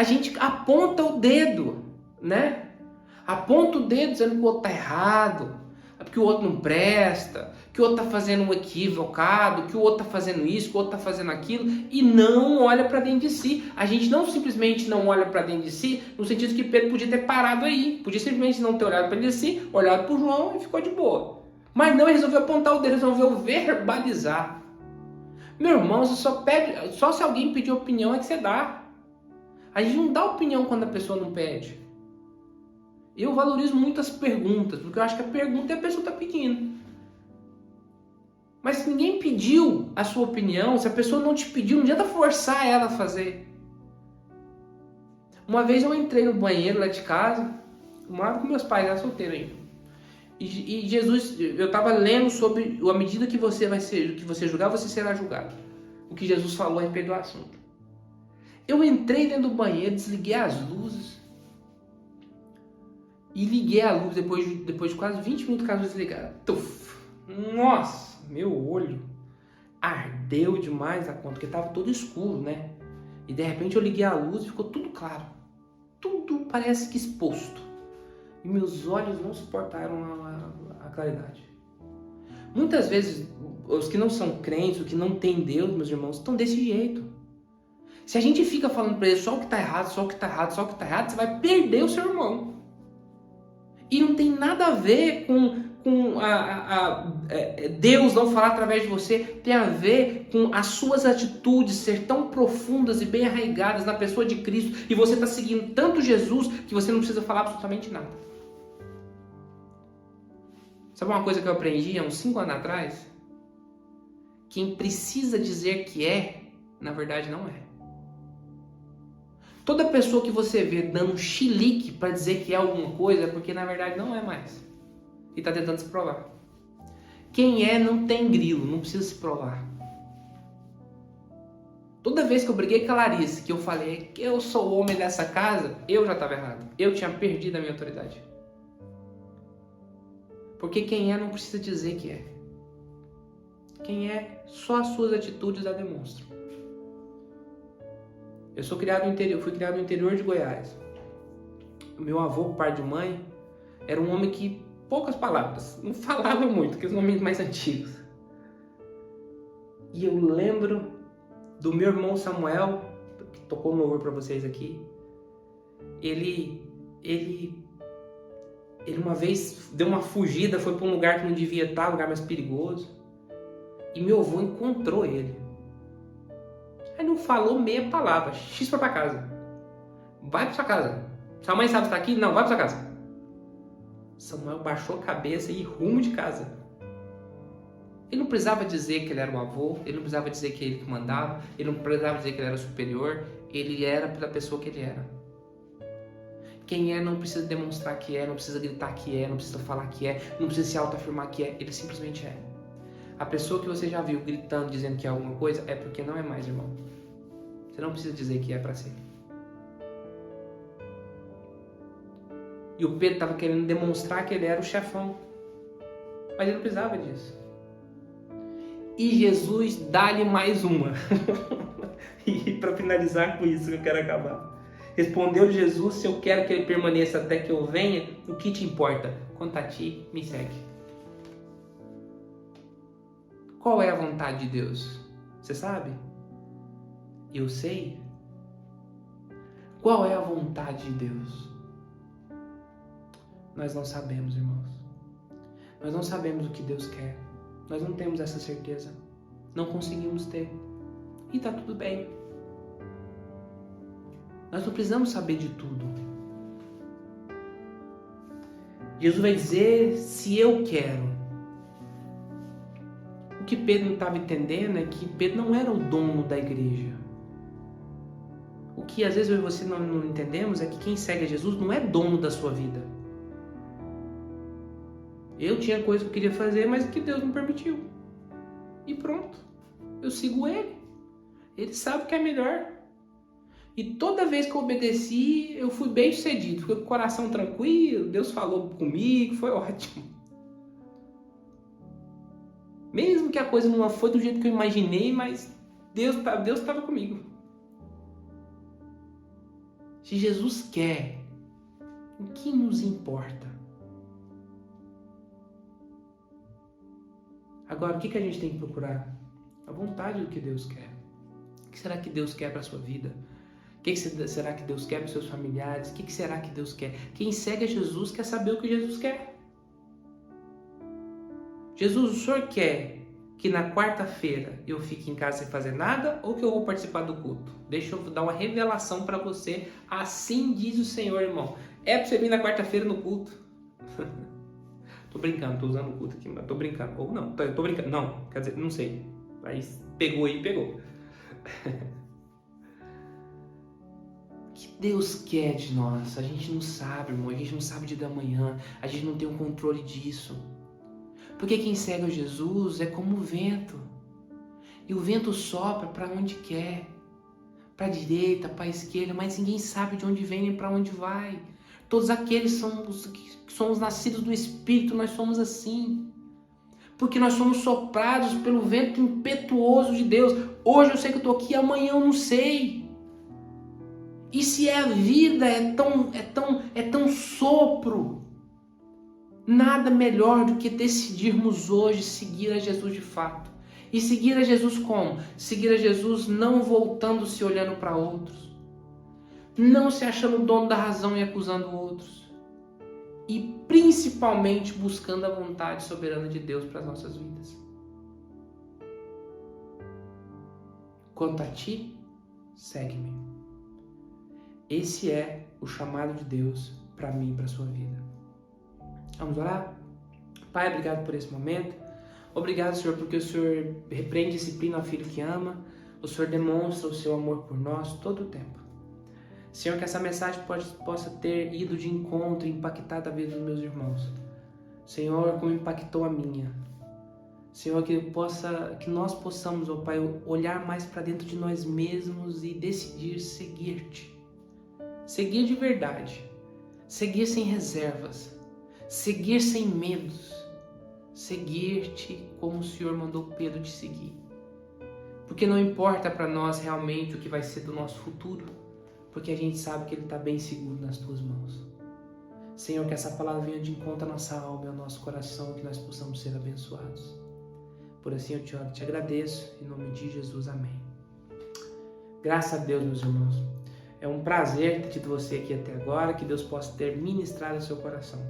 a gente aponta o dedo, né? Aponta o dedo dizendo que o outro tá errado, que o outro não presta, que o outro tá fazendo um equivocado, que o outro tá fazendo isso, que o outro tá fazendo aquilo, e não olha para dentro de si. A gente não simplesmente não olha para dentro de si, no sentido que Pedro podia ter parado aí, podia simplesmente não ter olhado para dentro de si, olhado para João e ficou de boa. Mas não, ele resolveu apontar o dedo, resolveu verbalizar. Meu irmão, você só se alguém pedir opinião é que você dá. A gente não dá opinião quando a pessoa não pede. Eu valorizo muito as perguntas, porque eu acho que a pergunta é a pessoa está pedindo. Mas se ninguém pediu a sua opinião, se a pessoa não te pediu, não adianta forçar ela a fazer. Uma vez eu entrei no banheiro lá de casa, eu morava com meus pais, era solteiro ainda. E Jesus, eu estava lendo sobre a medida que você julgar, você será julgado. O que Jesus falou a respeito do assunto. Eu entrei dentro do banheiro, desliguei as luzes. E liguei a luz depois de quase 20 minutos com a luz desligada. Nossa, meu olho ardeu demais a conta, porque estava todo escuro, né? E de repente eu liguei a luz e ficou tudo claro. Tudo parece que exposto. E meus olhos não suportaram a claridade. Muitas vezes, os que não são crentes, os que não têm Deus, meus irmãos, estão desse jeito. Se a gente fica falando para eles só o que está errado, só o que está errado, só o que está errado, você vai perder o seu irmão. E não tem nada a ver com Deus não falar através de você. Tem a ver com as suas atitudes ser tão profundas e bem arraigadas na pessoa de Cristo. E você está seguindo tanto Jesus que você não precisa falar absolutamente nada. Sabe uma coisa que eu aprendi há uns 5 anos atrás? Quem precisa dizer que é, na verdade não é. Toda pessoa que você vê dando um chilique para dizer que é alguma coisa é porque na verdade não é mais. E está tentando se provar. Quem é não tem grilo, não precisa se provar. Toda vez que eu briguei com a Larissa, que eu falei que eu sou o homem dessa casa, eu já estava errado. Eu tinha perdido a minha autoridade. Porque quem é não precisa dizer que é. Quem é, só as suas atitudes a demonstram. Eu fui criado no interior de Goiás. O meu avô, pai de mãe, era um homem que, poucas palavras, não falava muito, que os nomes mais antigos. E eu lembro do meu irmão Samuel, que tocou no louvor para vocês aqui. Ele uma vez deu uma fugida, foi para um lugar que não devia estar, um lugar mais perigoso. E meu avô encontrou ele. Aí não falou meia palavra. X foi pra casa. Vai pra sua casa. Sua mãe sabe que tá aqui? Não, vai pra sua casa. Samuel baixou a cabeça e rumo de casa. Ele não precisava dizer que ele era o avô. Ele não precisava dizer que ele que mandava. Ele não precisava dizer que ele era superior. Ele era pela pessoa que ele era. Quem é não precisa demonstrar que é. Não precisa gritar que é. Não precisa falar que é. Não precisa se autoafirmar que é. Ele simplesmente é. A pessoa que você já viu gritando, dizendo que é alguma coisa, é porque não é mais, irmão. Você não precisa dizer que é para ser. E o Pedro estava querendo demonstrar que ele era o chefão. Mas ele não precisava disso. E Jesus dá-lhe mais uma. E para finalizar com isso que eu quero acabar. Respondeu Jesus: se eu quero que ele permaneça até que eu venha, o que te importa? Quanto a ti, me segue. Qual é a vontade de Deus? Você sabe? Eu sei. Qual é a vontade de Deus? Nós não sabemos, irmãos. Nós não sabemos o que Deus quer. Nós não temos essa certeza. Não conseguimos ter. E está tudo bem. Nós não precisamos saber de tudo. Jesus vai dizer: se eu quero. O que Pedro não estava entendendo é que Pedro não era o dono da igreja. O que às vezes eu e você não entendemos é que quem segue a Jesus não é dono da sua vida. Eu tinha coisa que eu queria fazer, mas que Deus não permitiu. E pronto. Eu sigo Ele. Ele sabe o que é melhor. E toda vez que eu obedeci, eu fui bem sucedido. Fiquei com o coração tranquilo, Deus falou comigo, foi ótimo. Mesmo que a coisa não foi do jeito que eu imaginei, mas Deus estava comigo. Se Jesus quer, o que nos importa? Agora, o que a gente tem que procurar? A vontade do que Deus quer. O que será que Deus quer para a sua vida? O que será que Deus quer para os seus familiares? O que será que Deus quer? Quem segue a Jesus quer saber o que Jesus quer. Jesus, o Senhor quer que na quarta-feira eu fique em casa sem fazer nada ou que eu vou participar do culto? Deixa eu dar uma revelação para você. Assim diz o Senhor, irmão. É para você vir na quarta-feira no culto. Tô brincando, tô usando o culto aqui, mas tô brincando. Ou não, tô brincando. Não, quer dizer, não sei. Aí pegou aí, pegou. O que Deus quer de nós? A gente não sabe, irmão. A gente não sabe o dia da manhã. A gente não tem o controle disso. Porque quem segue a Jesus é como o vento. E o vento sopra para onde quer. Para a direita, para a esquerda. Mas ninguém sabe de onde vem nem para onde vai. Todos aqueles que somos nascidos do Espírito, nós somos assim. Porque nós somos soprados pelo vento impetuoso de Deus. Hoje eu sei que eu estou aqui, amanhã eu não sei. E se a vida é tão sopro, nada melhor do que decidirmos hoje seguir a Jesus de fato. E seguir a Jesus como? Seguir a Jesus não voltando-se olhando para outros. Não se achando dono da razão e acusando outros. E principalmente buscando a vontade soberana de Deus para as nossas vidas. Quanto a ti, segue-me. Esse é o chamado de Deus para mim e para a sua vida. Vamos orar? Pai, obrigado por esse momento. Obrigado, Senhor, porque o Senhor repreende e disciplina o filho que ama. O Senhor demonstra o seu amor por nós todo o tempo. Senhor, que essa mensagem possa ter ido de encontro e impactado a vida dos meus irmãos. Senhor, como impactou a minha. Senhor, que nós possamos, ó Pai, olhar mais para dentro de nós mesmos e decidir seguir-te. Seguir de verdade. Seguir sem reservas. Seguir sem medos. Seguir-te como o Senhor mandou Pedro te seguir. Porque não importa para nós realmente o que vai ser do nosso futuro, porque a gente sabe que ele está bem seguro nas tuas mãos. Senhor, que essa palavra venha de encontro à nossa alma e ao nosso coração, que nós possamos ser abençoados. Por assim eu te oro, te agradeço, em nome de Jesus, amém. Graças a Deus, meus irmãos. É um prazer ter tido você aqui até agora, que Deus possa ter ministrado ao seu coração.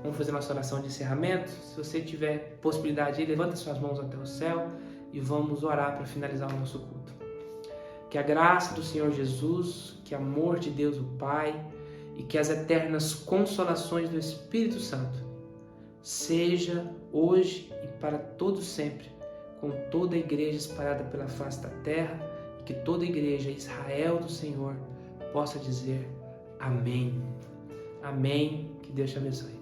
Vamos fazer nossa oração de encerramento. Se você tiver possibilidade, levanta suas mãos até o céu e vamos orar para finalizar o nosso culto. Que a graça do Senhor Jesus, que o amor de Deus o Pai e que as eternas consolações do Espírito Santo seja hoje e para todo sempre com toda a igreja espalhada pela face da terra e que toda a igreja Israel do Senhor possa dizer amém. Amém. Que Deus te abençoe.